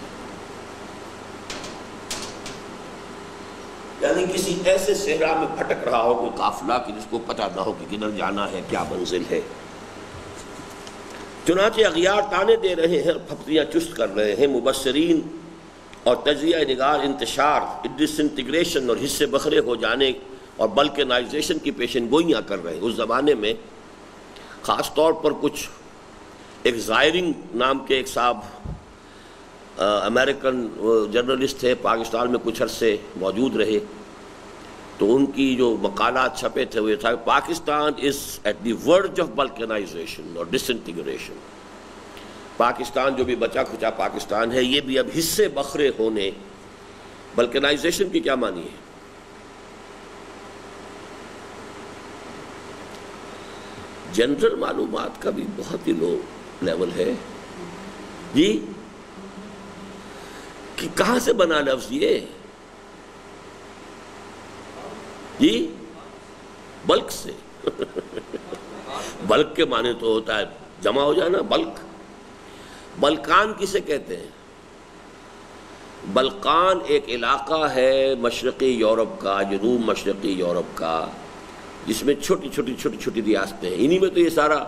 یعنی کسی ایسے صحرا میں بھٹک رہا ہو کوئی قافلہ کہ جس کو پتہ نہ ہو کہ کدھر جانا ہے، کیا منزل ہے۔ چنانچہ اغیار تانے دے رہے ہیں، پھپتیاں چست کر رہے ہیں، مبصرین اور تجزیہ نگار انتشار، ڈس انٹیگریشن اور حصے بکھرے ہو جانے اور بلکنائزیشن کی پیشن گوئیاں کر رہے ہیں۔ اس زمانے میں خاص طور پر کچھ ایک زائرنگ نام کے ایک صاحب امریکن جرنلسٹ تھے، پاکستان میں کچھ عرصے موجود رہے، تو ان کی جو مقالات چھپے تھے وہ یہ تھا کہ پاکستان از ایٹ دی ورج آف بلکنائزیشن اور ڈس انٹیگریشن، پاکستان جو بھی بچا کھچا پاکستان ہے یہ بھی اب حصے بکھرے ہونے۔ بلکنائزیشن کی کیا معنی ہے؟ جنرل معلومات کا بھی بہت ہی لو لیول ہے جی، کہ کہاں سے بنا لفظ یہ جی؟ بلک سے بلک کے معنی تو ہوتا ہے جمع ہو جانا، بلک۔ بلکان کسے کہتے ہیں؟ بلکان ایک علاقہ ہے مشرقی یورپ کا، جنوب مشرقی یورپ کا، جس میں چھوٹی چھوٹی ریاستیں ہیں۔ انہی میں تو یہ سارا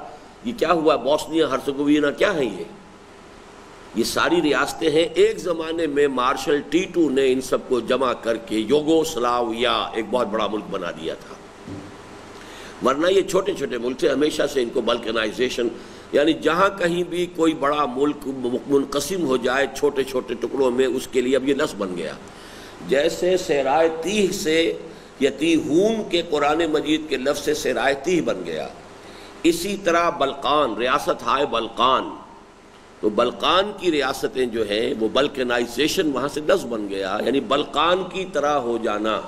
یہ کیا ہوا، بوسنیا ہرسگووینا کیا ہے یہ ساری ریاستیں ہیں۔ ایک زمانے میں مارشل ٹیٹو نے ان سب کو جمع کر کے یوگوسلاویا ایک بہت بڑا ملک بنا دیا تھا، ورنہ یہ چھوٹے چھوٹے ملک تھے۔ ہمیشہ سے ان کو بلکنائزیشن، یعنی جہاں کہیں بھی کوئی بڑا ملک منقسم ہو جائے چھوٹے چھوٹے ٹکڑوں میں، اس کے لیے اب یہ لفظ بن گیا۔ جیسے صحرائے 30 سے یتیہون کے قرآن مجید کے لفظ سے صحرائے 30 بن گیا، اسی طرح بلقان، ریاست ہائے بلقان، تو بلقان کی ریاستیں جو ہیں وہ بلکنائزیشن وہاں سے لفظ بن گیا، یعنی بلقان کی طرح ہو جانا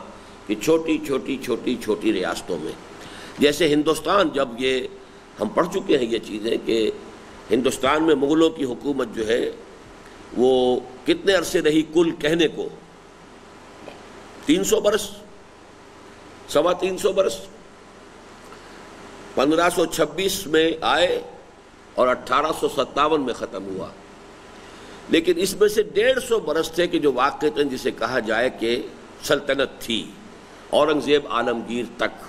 کہ چھوٹی ریاستوں میں۔ جیسے ہندوستان، جب یہ ہم پڑھ چکے ہیں یہ چیزیں کہ ہندوستان میں مغلوں کی حکومت جو ہے وہ کتنے عرصے رہی کل کہنے کو؟ 300 برس، 325 برس۔ 1526 میں آئے اور 1857 میں ختم ہوا، لیکن اس میں سے 150 برس تھے کہ جو واقعتاً جسے کہا جائے کہ سلطنت تھی، اورنگزیب عالمگیر تک۔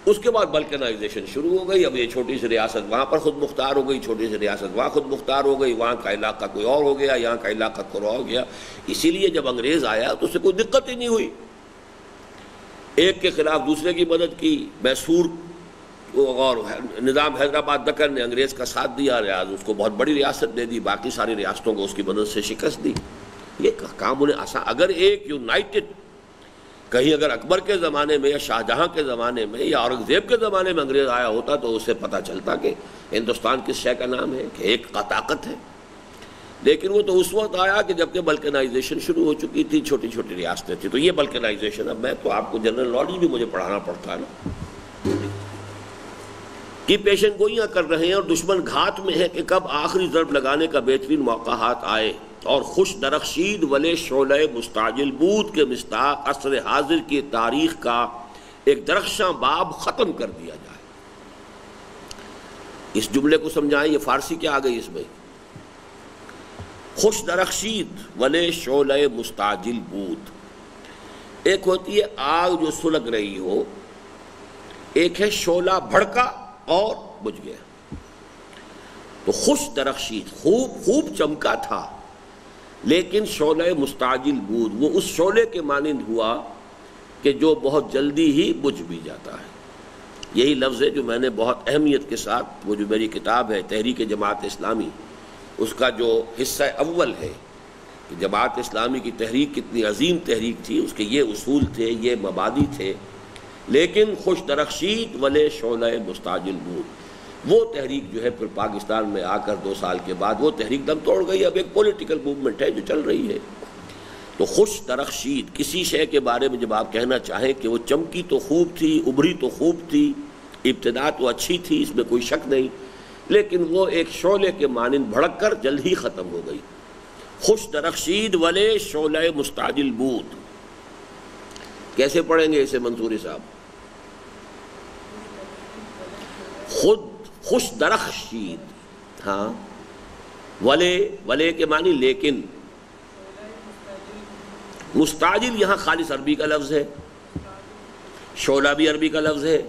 اس کے بعد بلکنائزیشن شروع ہو گئی. اب یہ چھوٹی سی ریاست وہاں پر خود مختار ہو گئی، چھوٹی سی ریاست وہاں خود مختار ہو گئی، وہاں کا علاقہ کوئی اور ہو گیا، یہاں کا علاقہ کوئی اور ہو گیا. اسی لیے جب انگریز آیا تو اسے کوئی دقت ہی نہیں ہوئی، ایک کے خلاف دوسرے کی مدد کی. میسور اور نظام حیدرآباد دکن نے انگریز کا ساتھ دیا، ریاض اس کو بہت بڑی ریاست دے دی، باقی ساری ریاستوں کو اس کی مدد سے شکست دی. یہ کام انہیں آسان. اگر ایک یونائٹڈ کہیں اگر اکبر کے زمانے میں یا شاہ جہاں کے زمانے میں یا اورنگزیب کے زمانے میں انگریز آیا ہوتا تو اسے پتہ چلتا کہ ہندوستان کس شے کا نام ہے، کہ ایک کا طاقت ہے. لیکن وہ تو اس وقت آیا کہ جب کہ بلکنائزیشن شروع ہو چکی تھی، چھوٹی چھوٹی ریاستیں تھیں. تو یہ بلکنائزیشن، اب میں تو آپ کو جنرل نالج بھی مجھے پڑھانا پڑتا ہے نا، کی پیشن گوئیاں کر رہے ہیں اور دشمن گھات میں ہے کہ کب آخری ضرب لگانے کا بہترین موقع ہاتھ آئے اور خوش درخشید ولے شعلہ مستعجل بود کے مصداق عصر حاضر کی تاریخ کا ایک درخشاں باب ختم کر دیا جائے. اس جملے کو سمجھائیں، یہ فارسی کیا آ گئی اس میں؟ خوش درخشید ولے شعلہ مستعجل بود. ایک ہوتی ہے آگ جو سلگ رہی ہو، ایک ہے شعلہ بھڑکا اور بجھ گیا. تو خوش درخشید خوب چمکا تھا، لیکن شعلہ مستعجل بود وہ اس شعلے کے مانند ہوا کہ جو بہت جلدی ہی بجھ بھی جاتا ہے. یہی لفظ ہے جو میں نے بہت اہمیت کے ساتھ، وہ جو میری کتاب ہے تحریک جماعت اسلامی، اس کا جو حصہ اول ہے کہ جماعت اسلامی کی تحریک کتنی عظیم تحریک تھی، اس کے یہ اصول تھے، یہ مبادی تھے. لیکن خوش درخشید ولے شعلہ مستعجل بود، وہ تحریک جو ہے پھر پاکستان میں آ کر 2 سال کے بعد وہ تحریک دم توڑ گئی. اب ایک پولیٹیکل موومنٹ ہے جو چل رہی ہے. تو خوش درخشید کسی شے کے بارے میں جب آپ کہنا چاہیں کہ وہ چمکی تو خوب تھی، ابھری تو خوب تھی، ابتدا تو اچھی تھی، اس میں کوئی شک نہیں، لیکن وہ ایک شعلے کے مانند بھڑک کر جلد ہی ختم ہو گئی. خوش درخشید ولے شعلہ مستعجل بود. کیسے پڑھیں گے اسے منصوری صاحب؟ خود خوش درخشید، ہاں، ولے کے معنی لیکن. مستعجل یہاں خالص عربی کا لفظ ہے، شعلہ بھی عربی کا لفظ ہے.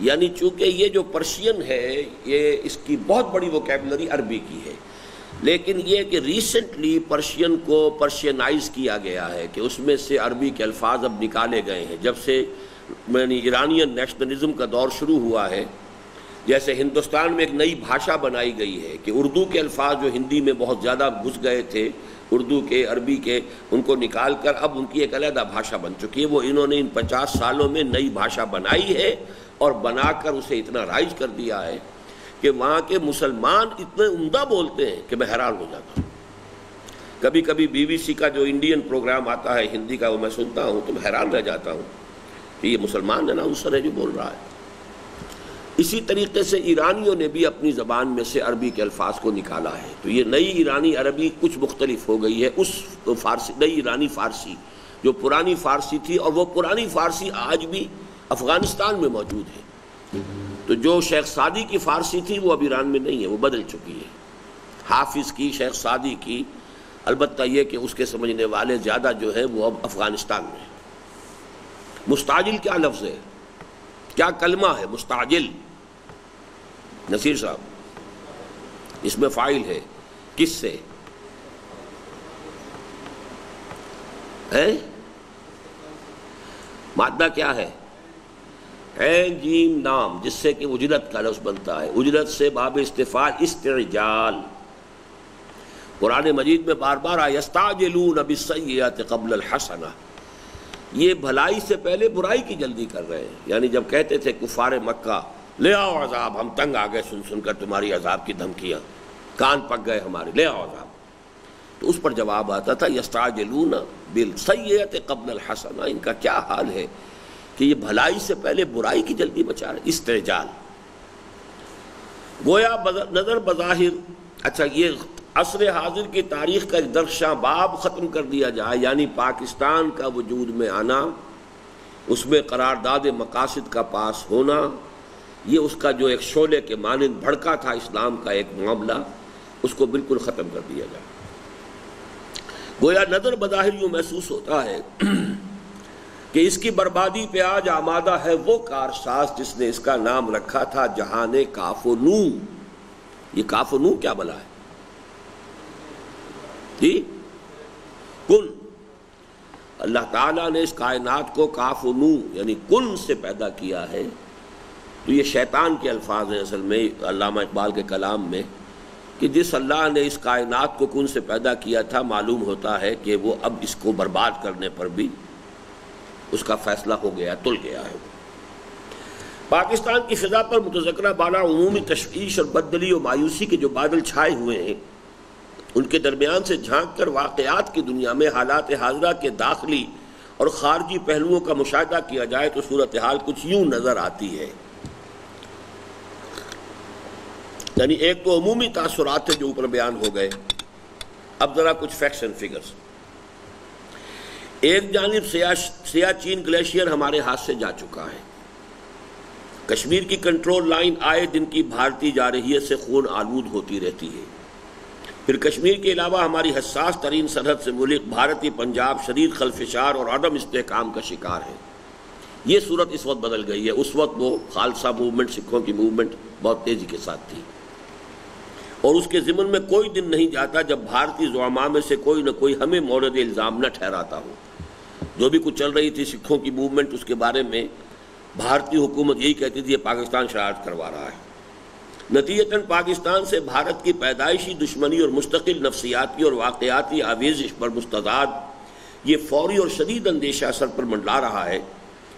یعنی چونکہ یہ جو پرشین ہے یہ اس کی بہت بڑی ووکیبلری عربی کی ہے، لیکن یہ کہ ریسنٹلی پرشین کو پرشینائز کیا گیا ہے کہ اس میں سے عربی کے الفاظ اب نکالے گئے ہیں. جب سے ایرانین نیشنلزم کا دور شروع ہوا ہے، جیسے ہندوستان میں ایک نئی بھاشا بنائی گئی ہے کہ اردو کے الفاظ جو ہندی میں بہت زیادہ گھس گئے تھے، اردو کے، عربی کے، ان کو نکال کر اب ان کی ایک علیحدہ بھاشا بن چکی ہے. وہ انہوں نے ان 50 سالوں میں نئی بھاشا بنائی ہے اور بنا کر اسے اتنا رائج کر دیا ہے کہ وہاں کے مسلمان اتنے عمدہ بولتے ہیں کہ میں حیران ہو جاتا ہوں. کبھی کبھی BBC کا جو انڈین پروگرام آتا ہے ہندی کا، وہ میں سنتا ہوں تو میں حیران رہ جاتا ہوں کہ یہ مسلمان اناؤنسر ہے جو بول رہا ہے. اسی طریقے سے ایرانیوں نے بھی اپنی زبان میں سے عربی کے الفاظ کو نکالا ہے. تو یہ نئی ایرانی عربی کچھ مختلف ہو گئی ہے اس فارسی، نئی ایرانی فارسی جو پرانی فارسی تھی، اور وہ پرانی فارسی آج بھی افغانستان میں موجود ہے. تو جو شیخ سعدی کی فارسی تھی وہ اب ایران میں نہیں ہے، وہ بدل چکی ہے. حافظ کی، شیخ سعدی کی، البتہ یہ کہ اس کے سمجھنے والے زیادہ جو ہے وہ اب افغانستان میں ہے. مستعجل کیا لفظ ہے، کیا کلمہ ہے مستعجل؟ نصیر صاحب، اس میں فاعل ہے، کس سے ہے؟ مادہ کیا ہے؟ عین جیم نام، جس سے کہ اجرت کا لفظ بنتا ہے. اجرت سے باب استفعال استعجال. قرآن مجید میں بار بار آیا یستعجلون بالسیئات قبل الحسنہ، یہ بھلائی سے پہلے برائی کی جلدی کر رہے ہیں. یعنی جب کہتے تھے کفار مکہ لے آؤ عذاب، ہم تنگ آ گئے سن سن کر تمہاری عذاب کی دھمکیاں، کان پک گئے ہمارے، لے آؤ عذاب، تو اس پر جواب آتا تھا یستعجلون بالسیئات قبل الحسنہ. ان کا کیا حال ہے کہ یہ بھلائی سے پہلے برائی کی جلدی مچا رہے. استعجال گویا نظر بظاہر. اچھا، یہ عصر حاضر کی تاریخ کا ایک درخشاں باب ختم کر دیا جائے، یعنی پاکستان کا وجود میں آنا، اس میں قرارداد مقاصد کا پاس ہونا، یہ اس کا جو ایک شعلے کے مانند بھڑکا تھا اسلام کا ایک معاملہ، اس کو بالکل ختم کر دیا جائے. گویا نظر بظاہر یوں محسوس ہوتا ہے کہ اس کی بربادی پہ آج آمادہ ہے وہ کارساز جس نے اس کا نام رکھا تھا جہان کاف و نون۔ یہ کاف و نون کیا بلا ہے جی؟ کن۔ اللہ تعالیٰ نے اس کائنات کو کاف و نون یعنی کن سے پیدا کیا ہے۔ تو یہ شیطان کے الفاظ ہیں اصل میں علامہ اقبال کے کلام میں، کہ جس اللہ نے اس کائنات کو کن سے پیدا کیا تھا، معلوم ہوتا ہے کہ وہ اب اس کو برباد کرنے پر بھی اس کا فیصلہ ہو گیا، تل گیا ہے۔ پاکستان کی فضا پر متذکرہ بالا عمومی تشویش اور بددلی و مایوسی کے جو بادل چھائے ہوئے ہیں، ان کے درمیان سے جھانک کر واقعات کی دنیا میں حالات حاضرہ کے داخلی اور خارجی پہلوؤں کا مشاہدہ کیا جائے تو صورتحال کچھ یوں نظر آتی ہے۔ یعنی ایک تو عمومی تاثرات تھے جو اوپر بیان ہو گئے، اب ذرا کچھ فیکٹس اینڈ فگرز۔ ایک جانب سیاچین گلیشیئر ہمارے ہاتھ سے جا چکا ہے، کشمیر کی کنٹرول لائن آئے دن کی بھارتی جارحیت سے خون آلود ہوتی رہتی ہے۔ پھر کشمیر کے علاوہ ہماری حساس ترین سرحد سے ملک بھارتی پنجاب شدید خلفشار اور عدم استحکام کا شکار ہے۔ یہ صورت اس وقت بدل گئی ہے، اس وقت وہ خالصہ موومنٹ، سکھوں کی موومنٹ بہت تیزی کے ساتھ تھی، اور اس کے ضمن میں کوئی دن نہیں جاتا جب بھارتی زعماء میں سے کوئی نہ کوئی ہمیں مورد الزام نہ ٹھہراتا ہو۔ جو بھی کچھ چل رہی تھی سکھوں کی موومنٹ، اس کے بارے میں بھارتی حکومت یہی کہتی تھی یہ پاکستان شرارت کروا رہا ہے۔ نتیجتاً پاکستان سے بھارت کی پیدائشی دشمنی اور مستقل نفسیاتی اور واقعاتی آویزش پر مستعد یہ فوری اور شدید اندیشہ سر پر منڈلا رہا ہے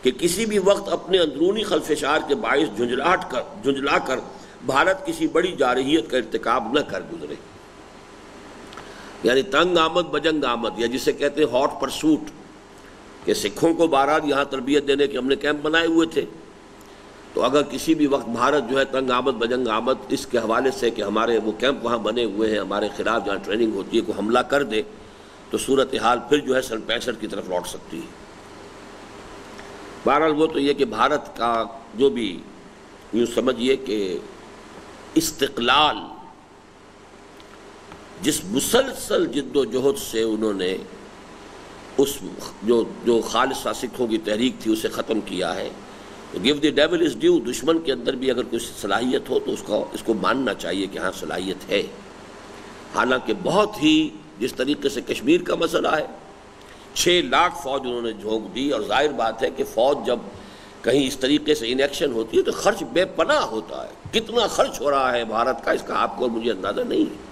کہ کسی بھی وقت اپنے اندرونی خلفشار کے باعث جھنجلا کر بھارت کسی بڑی جارحیت کا ارتکاب نہ کر گزرے۔ یعنی تنگ آمد بجنگ آمد، یا جسے کہتے ہیں ہاٹ پرسوٹ، کہ سکھوں کو بہرحال یہاں تربیت دینے کے ہم نے کیمپ بنائے ہوئے تھے، تو اگر کسی بھی وقت بھارت جو ہے تنگ آمد بجنگ آمد اس کے حوالے سے کہ ہمارے وہ کیمپ وہاں بنے ہوئے ہیں، ہمارے خلاف جہاں ٹریننگ ہوتی ہے، کو حملہ کر دے تو صورتحال پھر جو ہے سن 65 کی طرف لوٹ سکتی ہے۔ بہرحال وہ تو یہ کہ بھارت کا جو بھی یوں سمجھیے کہ استقلال جس مسلسل جد و جہد سے انہوں نے اس جو خالصہ سکھوں کی تحریک تھی اسے ختم کیا ہے، give the dual is due, دشمن کے اندر بھی اگر کوئی صلاحیت ہو تو اس کو ماننا چاہیے کہ ہاں صلاحیت ہے۔ حالانکہ بہت ہی جس طریقے سے کشمیر کا مسئلہ ہے، 6 لاکھ فوج انہوں نے جھونک دی، اور ظاہر بات ہے کہ فوج جب کہیں اس طریقے سے انیکشن ہوتی ہے تو خرچ بے پناہ ہوتا ہے۔ کتنا خرچ ہو رہا ہے بھارت کا اس کا آپ کو اور مجھے اندازہ نہیں ہے،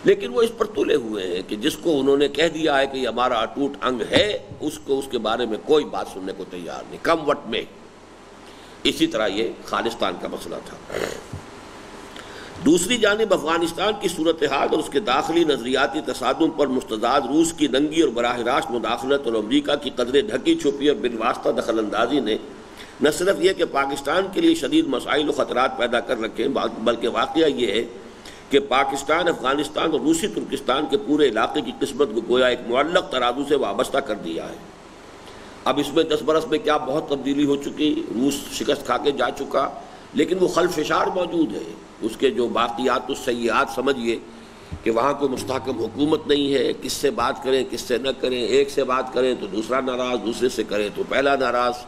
لیکن وہ اس پر تلے ہوئے ہیں کہ جس کو انہوں نے کہہ دیا ہے کہ یہ ہمارا اٹوٹ انگ ہے، اس کے بارے میں کوئی بات سننے کو تیار نہیں، کم وٹ میں۔ اسی طرح یہ خالستان کا مسئلہ تھا۔ دوسری جانب افغانستان کی صورتحال اور اس کے داخلی نظریاتی تصادم پر مستعد روس کی ننگی اور براہ راست مداخلت اور امریکہ کی قدرے ڈھکی چھپی اور بالواسطہ دخل اندازی نے نہ صرف یہ کہ پاکستان کے لیے شدید مسائل و خطرات پیدا کر رکھے، بلکہ واقعہ یہ ہے کہ پاکستان، افغانستان اور روسی ترکستان کے پورے علاقے کی قسمت کو گویا ایک معلق ترازو سے وابستہ کر دیا ہے۔ اب اس میں 10 برس میں کیا بہت تبدیلی ہو چکی، روس شکست کھا کے جا چکا، لیکن وہ خلفشار موجود ہے، اس کے جو باقیات و سیئات سمجھیے کہ وہاں کوئی مستحکم حکومت نہیں ہے، کس سے بات کریں کس سے نہ کریں، ایک سے بات کریں تو دوسرا ناراض، دوسرے سے کریں تو پہلا ناراض۔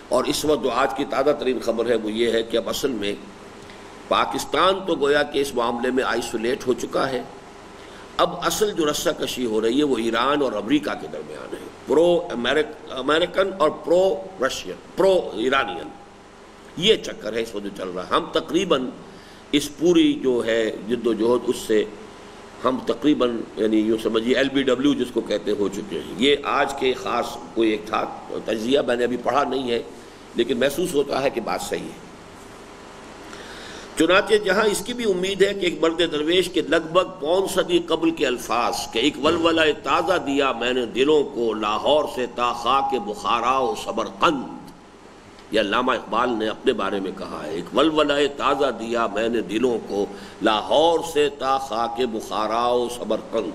اور اس وقت جو آج کی تازہ ترین خبر ہے وہ یہ ہے کہ اب اصل میں پاکستان تو گویا کہ اس معاملے میں آئسولیٹ ہو چکا ہے، اب اصل جو رسہ کشی ہو رہی ہے وہ ایران اور امریکہ کے درمیان ہے، پرو امریکن اور پرو رشین، پرو ایرانین، یہ چکر ہے اس وقت جو چل رہا ہے۔ ہم تقریباً اس پوری جو ہے جد و جہد اس سے ہم تقریباً یعنی یوں سمجھیے LBW جس کو کہتے ہو چکے ہیں۔ یہ آج کے خاص کوئی ایک تھا تجزیہ، میں نے ابھی پڑھا نہیں ہے لیکن محسوس ہوتا ہے کہ بات صحیح ہے۔ چنانچہ جہاں اس کی بھی امید ہے کہ ایک مرد درویش کے لگ بھگ 5 صدی قبل کے الفاظ کہ ایک ولولہ تازہ دیا میں نے دلوں کو لاہور سے تا خاک بخارا و سمرقند، یہ علامہ اقبال نے اپنے بارے میں کہا ہے، ایک ولولہ تازہ دیا میں نے دلوں کو لاہور سے تا خاک بخارا و سمرقند۔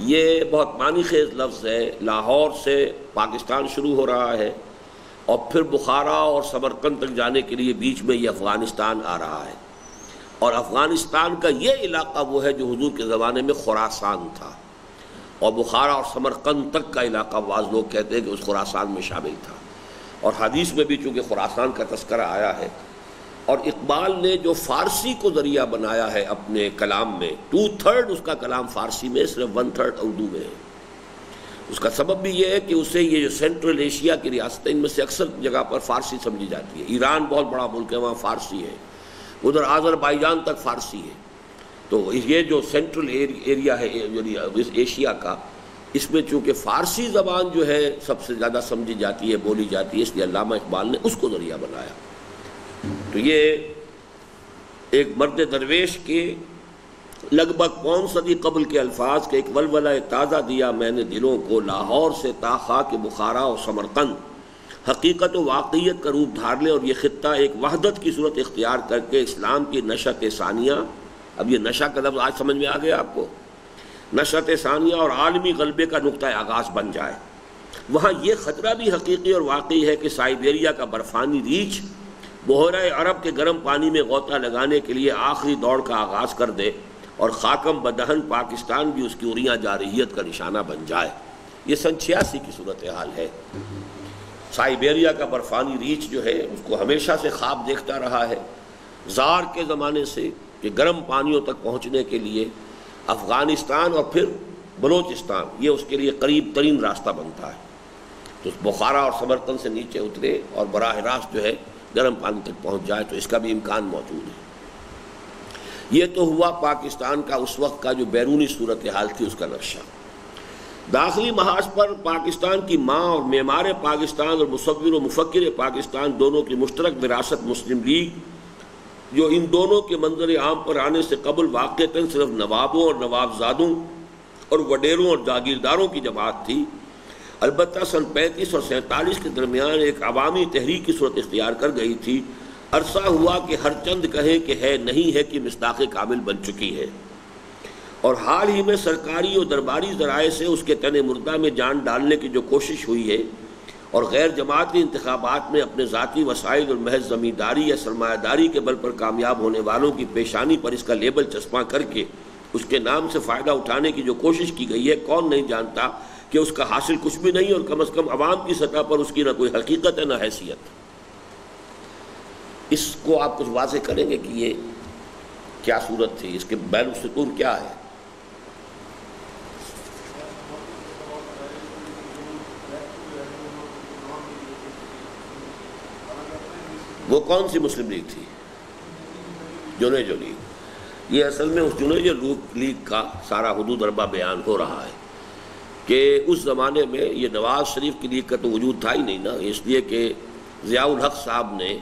یہ بہت معنی خیز لفظ ہے، لاہور سے پاکستان شروع ہو رہا ہے اور پھر بخارا اور سمرقند تک جانے کے لیے بیچ میں یہ افغانستان آ رہا ہے، اور افغانستان کا یہ علاقہ وہ ہے جو حضور کے زمانے میں خراسان تھا، اور بخارا اور سمرقند تک کا علاقہ بعض لوگ کہتے ہیں کہ اس خراسان میں شامل تھا، اور حدیث میں بھی چونکہ خراسان کا تذکرہ آیا ہے، اور اقبال نے جو فارسی کو ذریعہ بنایا ہے اپنے کلام میں، 2/3 اس کا کلام فارسی میں، صرف 1/3 اردو میں ہے۔ اس کا سبب بھی یہ ہے کہ اسے یہ جو سینٹرل ایشیا کی ریاستیں ان میں سے اکثر جگہ پر فارسی سمجھی جاتی ہے، ایران بہت بڑا ملک ہے، وہاں فارسی ہے، ادھر آذربائیجان تک فارسی ہے، تو یہ جو سینٹرل ایریا ہے ایشیا کا، اس میں چونکہ فارسی زبان جو ہے سب سے زیادہ سمجھی جاتی ہے، بولی جاتی ہے، اس لیے علامہ اقبال نے اس کو ذریعہ بنایا۔ تو یہ ایک مرد درویش کے لگ بھگ 5 صدی قبل کے الفاظ کے ایک ولولہ تازہ دیا میں نے دلوں کو، لاہور سے تا خاک بخارا و سمرقند، حقیقت و واقعیت کا روپ دھار لے، اور یہ خطہ ایک وحدت کی صورت اختیار کر کے اسلام کی نشأت ثانیہ، اب یہ نشہ کا لفظ آج سمجھ میں آ گیا آپ کو، نشأت ثانیہ اور عالمی غلبے کا نقطہ آغاز بن جائے۔ وہاں یہ خطرہ بھی حقیقی اور واقعی ہے کہ سائبیریا کا برفانی ریچھ بحیرہ عرب کے گرم پانی میں غوطہ لگانے کے لیے آخری دوڑ کا آغاز کر دے، اور خاکم بدہن پاکستان بھی اس کی عریاں جارحیت کا نشانہ بن جائے۔ یہ سن 86 کی صورتحال ہے۔ سائبیریا کا برفانی ریچھ جو ہے اس کو ہمیشہ سے خواب دیکھتا رہا ہے، زار کے زمانے سے، کہ گرم پانیوں تک پہنچنے کے لیے افغانستان اور پھر بلوچستان یہ اس کے لیے قریب ترین راستہ بنتا ہے، تو بخارا اور سمرقند سے نیچے اترے اور براہ راست جو ہے گرم پانی تک پہنچ جائے، تو اس کا بھی امکان موجود ہے۔ یہ تو ہوا پاکستان کا اس وقت کا جو بیرونی صورتحال تھی اس کا نقشہ۔ داخلی محاذ پر پاکستان کی ماں اور معمار پاکستان اور مصور و مفکر پاکستان دونوں کی مشترک وراثت مسلم لیگ، جو ان دونوں کے منظر عام پر آنے سے قبل واقعتاً صرف نوابوں اور نوابزادوں اور وڈیروں اور جاگیرداروں کی جماعت تھی، البتہ سن 35 اور 47 کے درمیان ایک عوامی تحریک کی صورت اختیار کر گئی تھی۔ عرصہ ہوا کہ ہر چند کہیں کہ ہے نہیں ہے کہ مصداق کامل بن چکی ہے، اور حال ہی میں سرکاری اور درباری ذرائع سے اس کے تن مردہ میں جان ڈالنے کی جو کوشش ہوئی ہے، اور غیر جماعتی انتخابات میں اپنے ذاتی وسائل اور محض زمینداری یا سرمایہ داری کے بل پر کامیاب ہونے والوں کی پیشانی پر اس کا لیبل چسپاں کر کے اس کے نام سے فائدہ اٹھانے کی جو کوشش کی گئی ہے، کون نہیں جانتا کہ اس کا حاصل کچھ بھی نہیں، اور کم از کم عوام کی سطح پر اس کی نہ کوئی حقیقت ہے نہ حیثیت۔ اس کو آپ کچھ واضح کریں گے کہ یہ کیا صورت تھی، اس کے بین السطور کیا ہے؟ وہ کون سی مسلم لیگ تھی؟ جنیجو لیگ۔ یہ اصل میں اس جنیجو لیگ کا سارا حدود اربا بیان ہو رہا ہے کہ اس زمانے میں یہ نواز شریف کی لیگ کا تو وجود تھا ہی نہیں نا، اس لیے کہ ضیاء الحق صاحب نے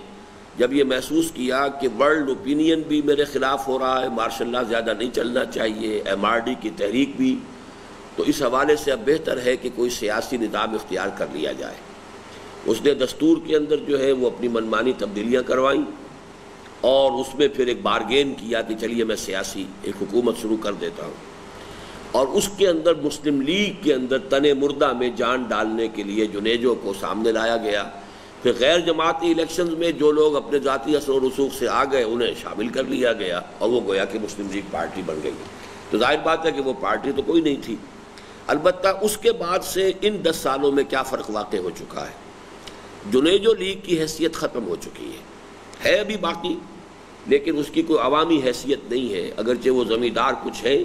جب یہ محسوس کیا کہ ورلڈ اوپینین بھی میرے خلاف ہو رہا ہے، مارشل لا زیادہ نہیں چلنا چاہیے، MRD کی تحریک بھی، تو اس حوالے سے اب بہتر ہے کہ کوئی سیاسی نظام اختیار کر لیا جائے۔ اس نے دستور کے اندر جو ہے وہ اپنی منمانی تبدیلیاں کروائیں، اور اس میں پھر ایک بارگین کیا کہ چلیے میں سیاسی ایک حکومت شروع کر دیتا ہوں، اور اس کے اندر مسلم لیگ کے اندر تن مردہ میں جان ڈالنے کے لیے جنیجو کو سامنے لایا گیا۔ پھر غیر جماعتی الیکشنز میں جو لوگ اپنے ذاتی اثر و رسوخ سے آ گئے انہیں شامل کر لیا گیا، اور وہ گویا کہ مسلم لیگ پارٹی بن گئی۔ تو ظاہر بات ہے کہ وہ پارٹی تو کوئی نہیں تھی۔ البتہ اس کے بعد سے ان 10 سالوں میں کیا فرق واقع ہو چکا ہے، جنیجو لیگ کی حیثیت ختم ہو چکی ہے ابھی باقی، لیکن اس کی کوئی عوامی حیثیت نہیں ہے، اگرچہ وہ زمیندار کچھ ہیں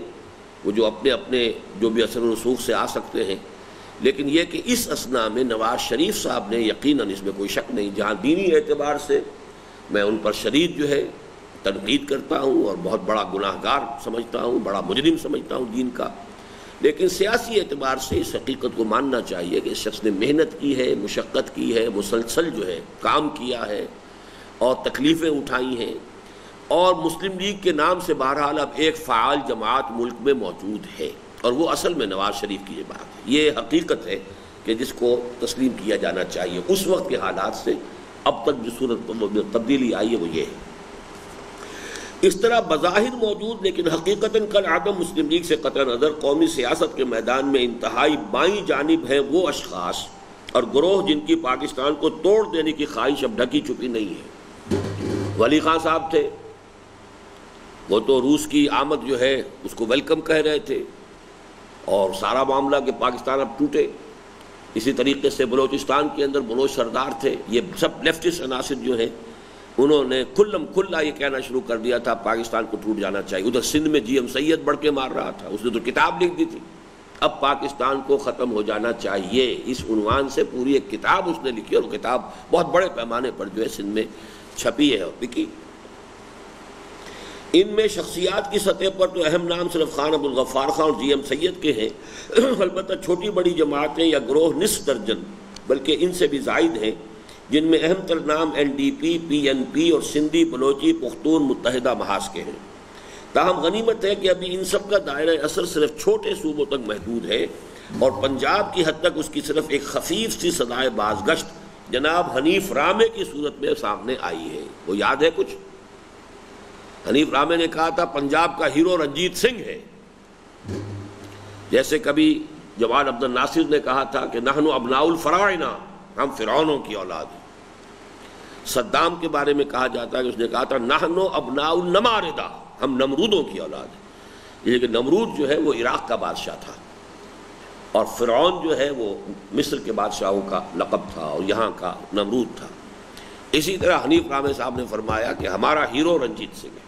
وہ جو اپنے جو بھی اثر و رسوخ سے آ سکتے ہیں، لیکن یہ کہ اس اثنا میں نواز شریف صاحب نے یقیناً، اس میں کوئی شک نہیں، جہاں دینی اعتبار سے میں ان پر شدید جو ہے تنقید کرتا ہوں اور بہت بڑا گناہ گار سمجھتا ہوں، بڑا مجرم سمجھتا ہوں دین کا، لیکن سیاسی اعتبار سے اس حقیقت کو ماننا چاہیے کہ اس شخص نے محنت کی ہے، مشقت کی ہے، مسلسل جو ہے کام کیا ہے اور تکلیفیں اٹھائی ہیں، اور مسلم لیگ کے نام سے بہرحال اب ایک فعال جماعت ملک میں موجود ہے، اور وہ اصل میں نواز شریف کی یہ بات ہے، یہ حقیقت ہے کہ جس کو تسلیم کیا جانا چاہیے۔ اس وقت کے حالات سے اب تک جو صورت تبدیلی آئی ہے وہ یہ ہے۔ اس طرح بظاہر موجود لیکن حقیقتاً کل عدم مسلم لیگ سے قطع نظر قومی سیاست کے میدان میں انتہائی بائیں جانب ہیں وہ اشخاص اور گروہ جن کی پاکستان کو توڑ دینے کی خواہش اب ڈھکی چھپی نہیں ہے۔ ولی خان صاحب تھے، وہ تو روس کی آمد جو ہے اس کو ویلکم کہہ رہے تھے، اور سارا معاملہ کہ پاکستان اب ٹوٹے. اسی طریقے سے بلوچستان کے اندر بلوچ سردار تھے، یہ سب لیفٹسٹ عناصر جو ہیں انہوں نے کھلم کھلا یہ کہنا شروع کر دیا تھا پاکستان کو ٹوٹ جانا چاہیے. ادھر سندھ میں جی ایم سید بڑھ کے مار رہا تھا، اس نے تو کتاب لکھ دی تھی اب پاکستان کو ختم ہو جانا چاہیے، اس عنوان سے پوری ایک کتاب اس نے لکھی، اور وہ کتاب بہت بڑے پیمانے پر جو ہے سندھ میں چھپی ہے اور بکی. ان میں شخصیات کی سطح پر تو اہم نام صرف خان عبد الغفار خان اور جی ایم سید کے ہیں. البتہ چھوٹی بڑی جماعتیں یا گروہ نصف درجن بلکہ ان سے بھی زائد ہیں، جن میں اہم تر نام این ڈی پی، پی این پی اور سندھی بلوچی پختون متحدہ محاذ کے ہیں. تاہم غنیمت ہے کہ ابھی ان سب کا دائرہ اثر صرف چھوٹے صوبوں تک محدود ہے، اور پنجاب کی حد تک اس کی صرف ایک خفیف سی صدائے بازگشت جناب حنیف رامے کی صورت میں سامنے آئی ہے. وہ یاد ہے کچھ؟ حنیف رامے نے کہا تھا پنجاب کا ہیرو رنجیت سنگھ ہے، جیسے کبھی جمال عبد الناصر نے کہا تھا کہ نحن ابناء الفراعنہ، ہم فرعونوں کی اولاد ہیں. صدام کے بارے میں کہا جاتا ہے کہ اس نے کہا تھا نحن ابناء النماردہ، ہم نمرودوں کی اولاد ہیں. یہ کہ نمرود جو ہے وہ عراق کا بادشاہ تھا، اور فرعون جو ہے وہ مصر کے بادشاہوں کا لقب تھا، اور یہاں کا نمرود تھا. اسی طرح حنیف رامے صاحب نے فرمایا کہ ہمارا ہیرو رنجیت سنگھ ہے.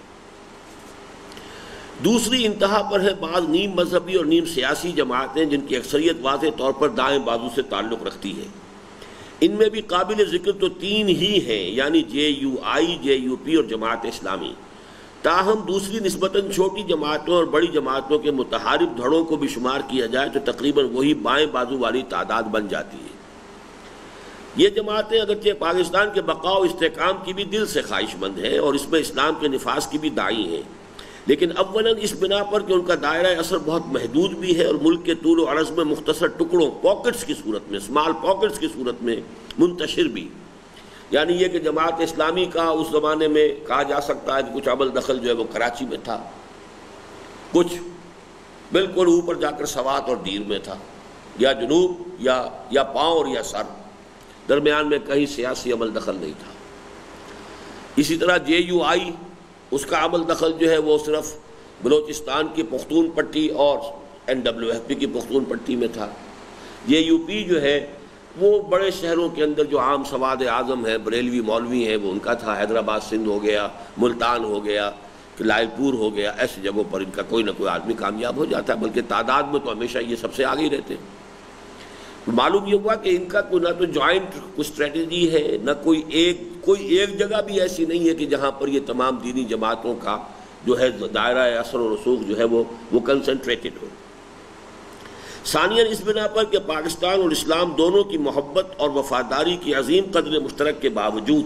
دوسری انتہا پر ہے بعض نیم مذہبی اور نیم سیاسی جماعتیں جن کی اکثریت واضح طور پر دائیں بازو سے تعلق رکھتی ہے. ان میں بھی قابل ذکر تو تین ہی ہیں، یعنی جے you I, J U P اور جماعت اسلامی. تاہم دوسری نسبتاً چھوٹی جماعتوں اور بڑی جماعتوں کے متحارب دھڑوں کو بھی شمار کیا جائے تو تقریباً وہی بائیں بازو والی تعداد بن جاتی ہے. یہ جماعتیں اگرچہ پاکستان کے بقا و استحکام کی بھی دل سے خواہش مند ہیں اور اس میں اسلام کے نفاذ کی بھی داعی ہیں، لیکن اولاً اس بنا پر کہ ان کا دائرہ اثر بہت محدود بھی ہے اور ملک کے طول و عرض میں مختصر ٹکڑوں، پاکٹس کی صورت میں، اسمال پاکٹس کی صورت میں منتشر بھی. یعنی یہ کہ جماعت اسلامی کا اس زمانے میں کہا جا سکتا ہے کہ کچھ عمل دخل جو ہے وہ کراچی میں تھا، کچھ بالکل اوپر جا کر سوات اور دیر میں تھا، یا جنوب یا پاؤں اور یا سر، درمیان میں کہیں سیاسی عمل دخل نہیں تھا. اسی طرح جے یو آئی، اس کا عمل دخل جو ہے وہ صرف بلوچستان کی پختون پٹی اور این ڈبلیو ایف پی کی پختون پٹی میں تھا. جے یو پی جو ہے وہ بڑے شہروں کے اندر جو عام سواد اعظم ہیں، بریلوی مولوی ہیں، وہ ان کا تھا. حیدرآباد سندھ ہو گیا، ملتان ہو گیا، لائل پور ہو گیا، ایسی جگہوں پر ان کا کوئی نہ کوئی آدمی کامیاب ہو جاتا ہے، بلکہ تعداد میں تو ہمیشہ یہ سب سے آگے ہی رہتے ہیں. معلوم یہ ہوا کہ ان کا کوئی نہ تو جوائنٹ کوئی اسٹریٹجی ہے، نہ کوئی ایک جگہ بھی ایسی نہیں ہے کہ جہاں پر یہ تمام دینی جماعتوں کا جو ہے دائرہ اثر و رسوخ جو ہے وہ کنسنٹریٹڈ ہو. ثانیاً اس بنا پر کہ پاکستان اور اسلام دونوں کی محبت اور وفاداری کی عظیم قدر مشترک کے باوجود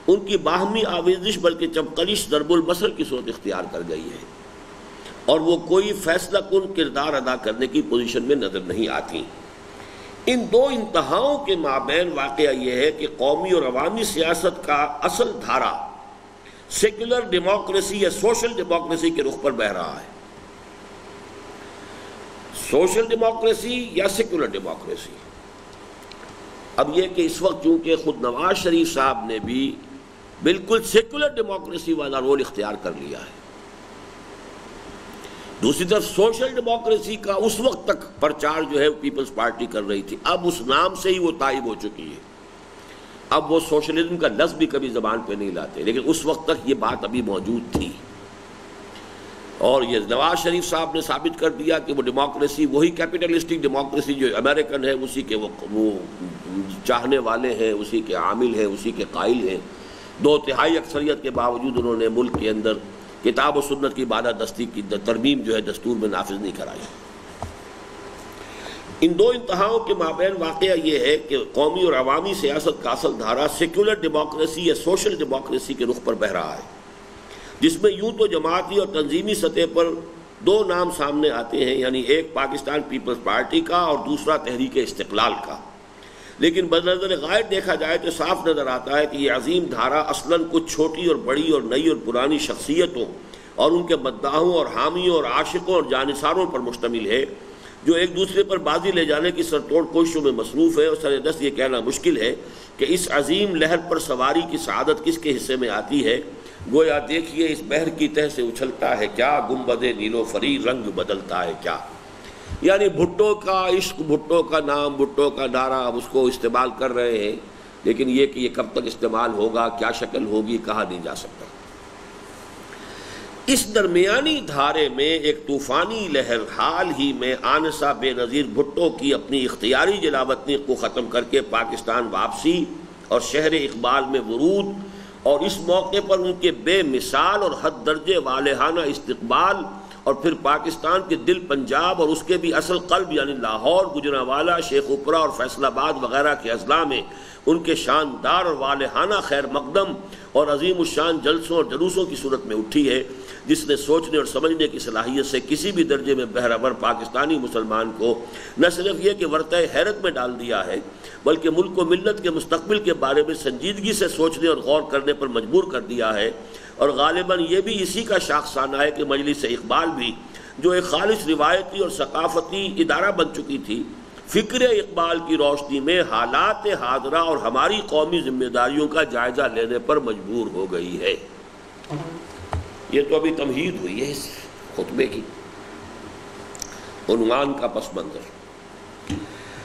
ان کی باہمی آویزش بلکہ چمقلش ضرب المثل کی صورت اختیار کر گئی ہے، اور وہ کوئی فیصلہ کن کردار ادا کرنے کی پوزیشن میں نظر نہیں آتی. ان دو انتہاؤں کے مابین واقعہ یہ ہے کہ قومی اور عوامی سیاست کا اصل دھارا سیکولر ڈیموکریسی یا سوشل ڈیموکریسی کے رخ پر بہہ رہا ہے. سوشل ڈیموکریسی یا سیکولر ڈیموکریسی. اب یہ کہ اس وقت چونکہ خود نواز شریف صاحب نے بھی بالکل سیکولر ڈیموکریسی والا رول اختیار کر لیا ہے، دوسری طرف سوشل ڈیموکریسی کا اس وقت تک پرچار جو ہے پیپلز پارٹی کر رہی تھی، اب اس نام سے ہی وہ تائب ہو چکی ہے. اب وہ سوشلزم کا لفظ بھی کبھی زبان پہ نہیں لاتے، لیکن اس وقت تک یہ بات ابھی موجود تھی. اور یہ نواز شریف صاحب نے ثابت کر دیا کہ وہ ڈیموکریسی وہی کیپٹلسٹک ڈیموکریسی جو امریکن ہے اسی کے وہ چاہنے والے ہیں، اسی کے عامل ہیں، اسی کے قائل ہیں. 2/3 اکثریت کے باوجود انہوں نے ملک کے اندر کتاب و سنت کی بالادستی کی ترمیم جو ہے دستور میں نافذ نہیں کرائی. ان دو انتہاؤں کے مابین واقعہ یہ ہے کہ قومی اور عوامی سیاست کا اصل دھارا سیکولر ڈیموکریسی یا سوشل ڈیموکریسی کے رخ پر بہہ رہا ہے، جس میں یوں تو جماعتی اور تنظیمی سطح پر دو نام سامنے آتے ہیں، یعنی ایک پاکستان پیپلز پارٹی کا اور دوسرا تحریک استقلال کا. لیکن بنظر غائب دیکھا جائے تو صاف نظر آتا ہے کہ یہ عظیم دھارا اصلاً کچھ چھوٹی اور بڑی اور نئی اور پرانی شخصیتوں اور ان کے مداحوں اور حامیوں اور عاشقوں اور جانثاروں پر مشتمل ہے، جو ایک دوسرے پر بازی لے جانے کی سرتوڑ کوششوں میں مصروف ہے. اور سر دست یہ کہنا مشکل ہے کہ اس عظیم لہر پر سواری کی سعادت کس کے حصے میں آتی ہے. گویا دیکھیے اس بحر کی تہ سے اچھلتا ہے کیا، گنبد نیل و فری رنگ بدلتا ہے کیا. یعنی بھٹو کا عشق، بھٹو کا نام، بھٹو کا نعرہ اب اس کو استعمال کر رہے ہیں، لیکن یہ کہ یہ کب تک استعمال ہوگا، کیا شکل ہوگی، کہا نہیں جا سکتا۔ اس درمیانی دھارے میں ایک طوفانی لہر حال ہی میں آنسہ بے نظیر بھٹو کی اپنی اختیاری جلاوطنی کو ختم کر کے پاکستان واپسی اور شہر اقبال میں ورود، اور اس موقع پر ان کے بے مثال اور حد درجے والہانہ استقبال، اور پھر پاکستان کے دل پنجاب اور اس کے بھی اصل قلب یعنی لاہور، گجرانوالہ، شیخ اپرا اور فیصل آباد وغیرہ کے اضلاع میں ان کے شاندار اور والہانہ خیر مقدم اور عظیم الشان جلسوں اور جلوسوں کی صورت میں اٹھی ہے، جس نے سوچنے اور سمجھنے کی صلاحیت سے کسی بھی درجے میں بہرور پاکستانی مسلمان کو نہ صرف یہ کہ ورطہ حیرت میں ڈال دیا ہے، بلکہ ملک و ملت کے مستقبل کے بارے میں سنجیدگی سے سوچنے اور غور کرنے پر مجبور کر دیا ہے۔ اور غالباً یہ بھی اسی کا شاخسانہ ہے کہ مجلس اقبال بھی، جو ایک خالص روایتی اور ثقافتی ادارہ بن چکی تھی، فکر اقبال کی روشنی میں حالات حاضرہ اور ہماری قومی ذمہ داریوں کا جائزہ لینے پر مجبور ہو گئی ہے۔ یہ تو ابھی تمہید ہوئی ہے اس خطبے کی، عنوان کا پس منظر۔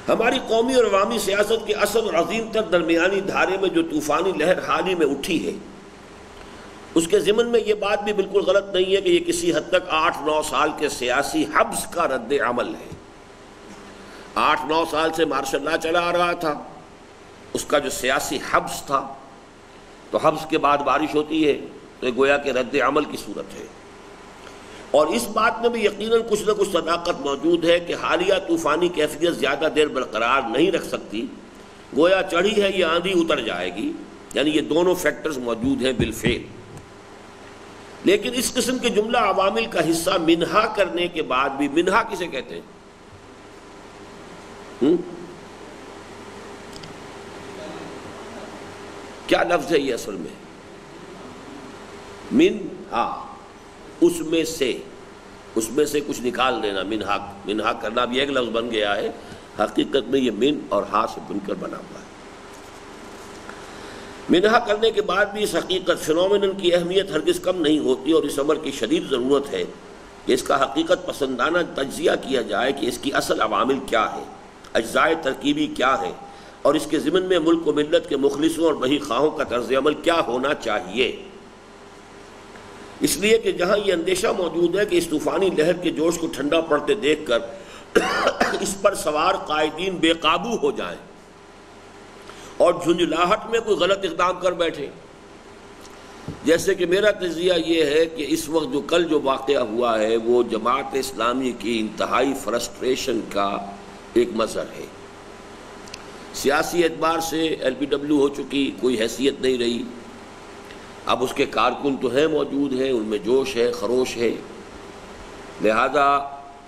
ہماری قومی اور عوامی سیاست کے اصل اور عظیم تر درمیانی دھارے میں جو طوفانی لہر حال ہی میں اٹھی ہے، اس کے ضمن میں یہ بات بھی بالکل غلط نہیں ہے کہ یہ کسی حد تک 8-9 سال کے سیاسی حبس کا رد عمل ہے۔ 8-9 سال سے مارشل لا چلا آ رہا تھا، اس کا جو سیاسی حبس تھا، تو حبس کے بعد بارش ہوتی ہے تو یہ گویا کہ رد عمل کی صورت ہے۔ اور اس بات میں بھی یقیناً کچھ نہ کچھ صداقت موجود ہے کہ حالیہ طوفانی کیفیت زیادہ دیر برقرار نہیں رکھ سکتی، گویا چڑھی ہے یہ آندھی اتر جائے گی، یعنی یہ دونوں فیکٹرز موجود ہیں بالفعل۔ لیکن اس قسم کے جملہ عوامل کا حصہ منہا کرنے کے بعد بھی، منہا کسے کہتے ہیں؟ کیا لفظ ہے یہ اصل میں؟ منہا، اس میں سے کچھ نکال دینا، منہا کرنا بھی ایک لفظ بن گیا ہے، حقیقت میں یہ من اور ہا سے بن کر بنا ہوا ہے۔ منہا کرنے کے بعد بھی اس حقیقت فنومینن کی اہمیت ہرگز کم نہیں ہوتی، اور اس امر کی شدید ضرورت ہے کہ اس کا حقیقت پسندانہ تجزیہ کیا جائے کہ اس کی اصل عوامل کیا ہے، اجزاء ترکیبی کیا ہے، اور اس کے ضمن میں ملک و ملت کے مخلصوں اور بہی خواہوں کا طرز عمل کیا ہونا چاہیے۔ اس لیے کہ جہاں یہ اندیشہ موجود ہے کہ اس طوفانی لہر کے جوش کو ٹھنڈا پڑتے دیکھ کر اس پر سوار قائدین بے قابو ہو جائیں اور جھنجھلاہٹ میں کوئی غلط اقدام کر بیٹھے، جیسے کہ میرا تجزیہ یہ ہے کہ اس وقت کل جو واقعہ ہوا ہے وہ جماعت اسلامی کی انتہائی فرسٹریشن کا ایک مظہر ہے۔ سیاسی اعتبار سے ایل بی ڈبلیو ہو چکی، کوئی حیثیت نہیں رہی، اب اس کے کارکن تو ہیں، موجود ہیں، ان میں جوش ہے، خروش ہے، لہذا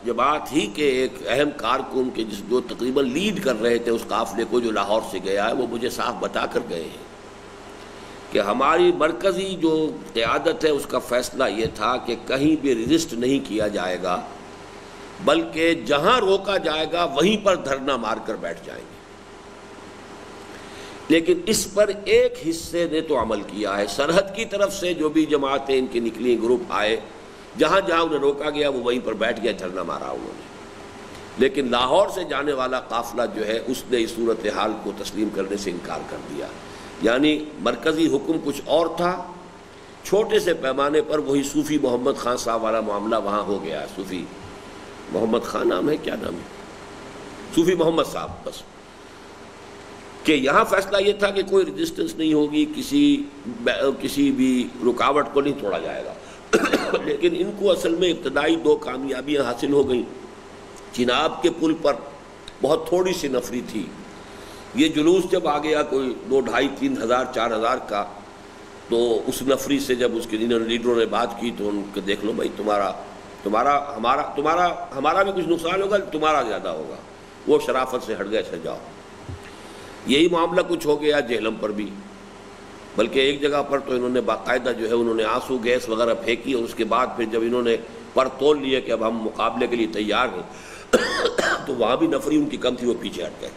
جماعت ہی کے ایک اہم کارکن کے جو تقریباً لیڈ کر رہے تھے اس قافلے کو جو لاہور سے گیا ہے، وہ مجھے صاف بتا کر گئے ہیں کہ ہماری مرکزی جو قیادت ہے اس کا فیصلہ یہ تھا کہ کہیں بھی ریزسٹ نہیں کیا جائے گا، بلکہ جہاں روکا جائے گا وہیں پر دھرنا مار کر بیٹھ جائیں گے۔ لیکن اس پر ایک حصے نے تو عمل کیا ہے، سرحد کی طرف سے جو بھی جماعتیں ان کی نکلی، گروپ آئے، جہاں جہاں انہیں روکا گیا وہ وہیں پر بیٹھ گیا، دھرنا مارا انہوں نے۔ لیکن لاہور سے جانے والا قافلہ جو ہے اس نے اس صورتحال کو تسلیم کرنے سے انکار کر دیا، یعنی مرکزی حکم کچھ اور تھا، چھوٹے سے پیمانے پر وہی صوفی محمد خان صاحب والا معاملہ وہاں ہو گیا ہے۔ صوفی محمد خان نام ہے، کیا نام ہے؟ صوفی محمد صاحب، بس کہ یہاں فیصلہ یہ تھا کہ کوئی ریزسٹنس نہیں ہوگی، کسی بھی رکاوٹ کو نہیں توڑا جائے گا۔ لیکن ان کو اصل میں ابتدائی 2 کامیابیاں حاصل ہو گئیں۔ چناب کے پل پر بہت تھوڑی سی نفری تھی، یہ جلوس جب آ گیا کوئی 2، 2.5، 3 ہزار 4 ہزار کا، تو اس نفری سے جب اس کے لیڈروں نے بات کی تو ان کو دیکھ لو بھائی، ہمارا بھی کچھ نقصان ہوگا، تمہارا زیادہ ہوگا، وہ شرافت سے ہٹ گئے، سے جاؤ۔ یہی معاملہ کچھ ہو گیا جہلم پر بھی، بلکہ ایک جگہ پر تو انہوں نے باقاعدہ جو ہے انہوں نے آنسو گیس وغیرہ پھینکی، اور اس کے بعد پھر جب انہوں نے پر تول لیے کہ اب ہم مقابلے کے لیے تیار ہیں تو وہاں بھی نفری ان کی کم تھی، وہ پیچھے ہٹ گئے۔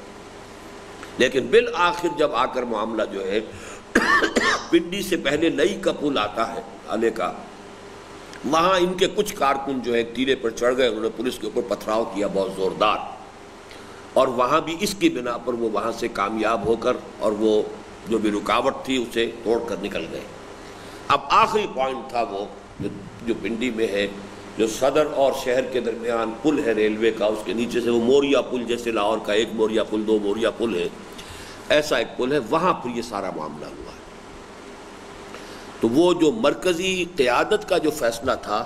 لیکن بالآخر جب آ کر معاملہ جو ہے پنڈی سے پہلے لئی کا پل آتا ہے آلے کا، وہاں ان کے کچھ کارکن جو ہے ٹیلے پر چڑھ گئے، انہوں نے پولیس کے اوپر پتھراؤ کیا بہت زوردار، اور وہاں بھی اس کی بنا پر وہ وہاں سے کامیاب ہو کر اور وہ جو بھی رکاوٹ تھی اسے توڑ کر نکل گئے۔ اب آخری پوائنٹ تھا وہ جو پنڈی میں ہے، جو صدر اور شہر کے درمیان پل ہے ریلوے کا، اس کے نیچے سے وہ موریا پل، جیسے لاہور کا ایک موریا پل، دو موریا پل ہے، ایسا ایک پل ہے، وہاں پر یہ سارا معاملہ ہوا ہے۔ تو وہ جو مرکزی قیادت کا جو فیصلہ تھا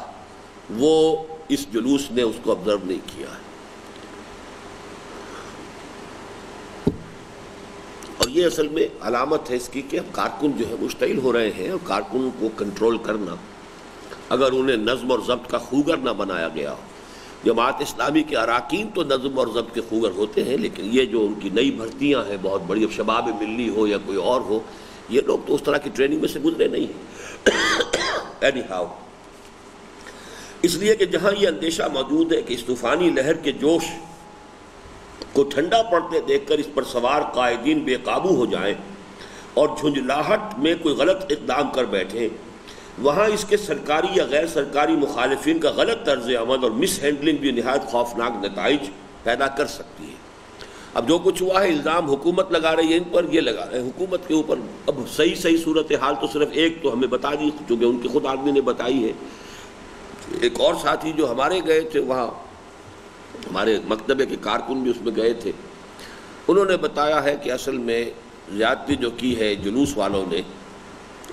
وہ اس جلوس نے اس کو آبزرو نہیں کیا ہے، اور یہ اصل میں علامت ہے اس کی کہ اب کارکن جو ہے مشتعل ہو رہے ہیں، اور کارکن کو کنٹرول کرنا، اگر انہیں نظم اور ضبط کا خوگر نہ بنایا گیا ہو۔ جماعت اسلامی کے اراکین تو نظم اور ضبط کے خوگر ہوتے ہیں، لیکن یہ جو ان کی نئی بھرتیاں ہیں بہت بڑی، اب شباب ملی ہو یا کوئی اور ہو، یہ لوگ تو اس طرح کی ٹریننگ میں سے گزرے نہیں ہیں۔ اینی ہاؤ، اس لیے کہ جہاں یہ اندیشہ موجود ہے کہ اس طوفانی لہر کے جوش کو ٹھنڈا پڑتے دیکھ کر اس پر سوار قائدین بے قابو ہو جائیں اور جھنجھلاہٹ میں کوئی غلط اقدام کر بیٹھیں، وہاں اس کے سرکاری یا غیر سرکاری مخالفین کا غلط طرز عمل اور مس ہینڈلنگ بھی نہایت خوفناک نتائج پیدا کر سکتی ہے۔ اب جو کچھ ہوا ہے الزام حکومت لگا رہی ہے ان پر، یہ لگا رہے ہیں حکومت کے اوپر۔ اب صحیح صورتحال تو صرف ایک تو ہمیں بتا دی چونکہ ان کے خود آدمی نے بتائی ہے۔ ایک اور ساتھی جو ہمارے گئے تھے وہاں، ہمارے مکتبے کے کارکن بھی اس میں گئے تھے، انہوں نے بتایا ہے کہ اصل میں زیادتی جو کی ہے جلوس والوں نے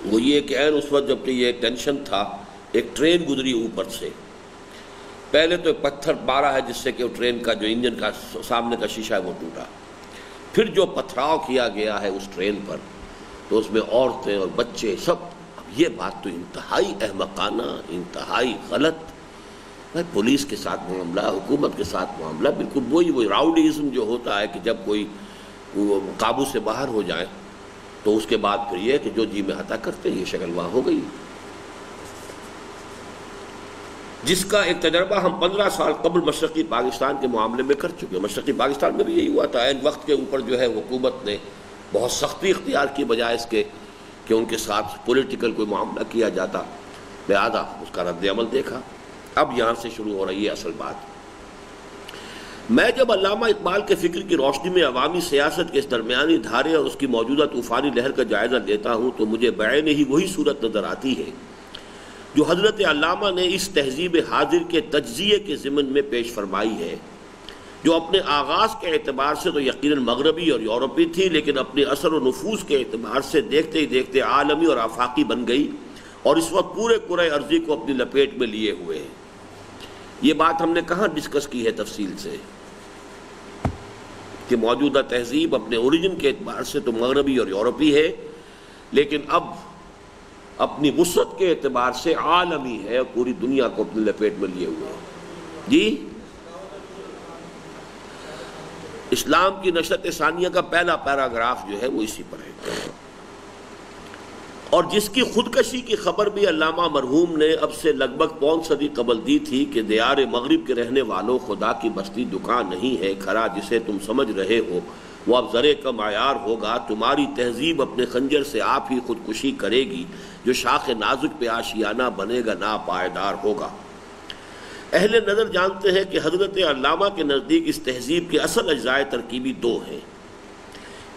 وہ یہ کہ عین اس وقت جب کہ یہ ٹینشن تھا، ایک ٹرین گزری اوپر سے، پہلے تو ایک پتھر مارا ہے جس سے کہ وہ ٹرین کا جو انجن کا سامنے کا شیشہ ہے وہ ٹوٹا، پھر جو پتھراؤ کیا گیا ہے اس ٹرین پر تو اس میں عورتیں اور بچے سب۔ یہ بات تو انتہائی احمقانہ، انتہائی غلط۔ پولیس کے ساتھ معاملہ، حکومت کے ساتھ معاملہ بالکل وہی راؤڈیزم جو ہوتا ہے کہ جب کوئی قابو سے باہر ہو جائے تو اس کے بعد پھر یہ کہ جو جی میں عطا کرتے یہ شکل وہاں ہو گئی، جس کا ایک تجربہ ہم 15 سال قبل مشرقی پاکستان کے معاملے میں کر چکے ہیں۔ مشرقی پاکستان میں بھی یہی ہوا تھا، عین وقت کے اوپر جو ہے حکومت نے بہت سختی اختیار کی بجائے اس کے کہ ان کے ساتھ پولیٹیکل کوئی معاملہ کیا جاتا، لہذا اس کا رد عمل دیکھا۔ اب یہاں سے شروع ہو رہی ہے اصل بات۔ میں جب علامہ اقبال کے فکر کی روشنی میں عوامی سیاست کے اس درمیانی دھارے اور اس کی موجودہ طوفانی لہر کا جائزہ لیتا ہوں تو مجھے بعین ہی وہی صورت نظر آتی ہے جو حضرت علامہ نے اس تہذیب حاضر کے تجزیے کے ضمن میں پیش فرمائی ہے، جو اپنے آغاز کے اعتبار سے تو یقیناً مغربی اور یورپی تھی، لیکن اپنے اثر و نفوذ کے اعتبار سے دیکھتے ہی دیکھتے عالمی اور آفاقی بن گئی اور اس وقت پورے کرۂ ارضی کو اپنی لپیٹ میں لیے ہوئے ہے۔ یہ بات ہم نے کہاں ڈسکس کی ہے تفصیل سے کہ موجودہ تہذیب اپنے اوریجن کے اعتبار سے تو مغربی اور یورپی ہے، لیکن اب اپنی وسعت کے اعتبار سے عالمی ہے اور پوری دنیا کو اپنی لپیٹ میں لیے ہوئے ہے۔ جی، اسلام کی نشرت ثانیہ کا پہلا پیراگراف جو ہے وہ اسی پر ہے، اور جس کی خودکشی کی خبر بھی علامہ مرحوم نے اب سے لگ بھگ پون صدی قبل دی تھی کہ دیار مغرب کے رہنے والوں، خدا کی بستی دکان نہیں ہے کھرا جسے تم سمجھ رہے ہو، وہ اب زرے کا معیار ہوگا، تمہاری تہذیب اپنے خنجر سے آپ ہی خودکشی کرے گی، جو شاخ نازک پہ آشیانہ بنے گا ناپائیدار ہوگا۔ اہل نظر جانتے ہیں کہ حضرت علامہ کے نزدیک اس تہذیب کے اصل اجزائے ترکیبی دو ہیں۔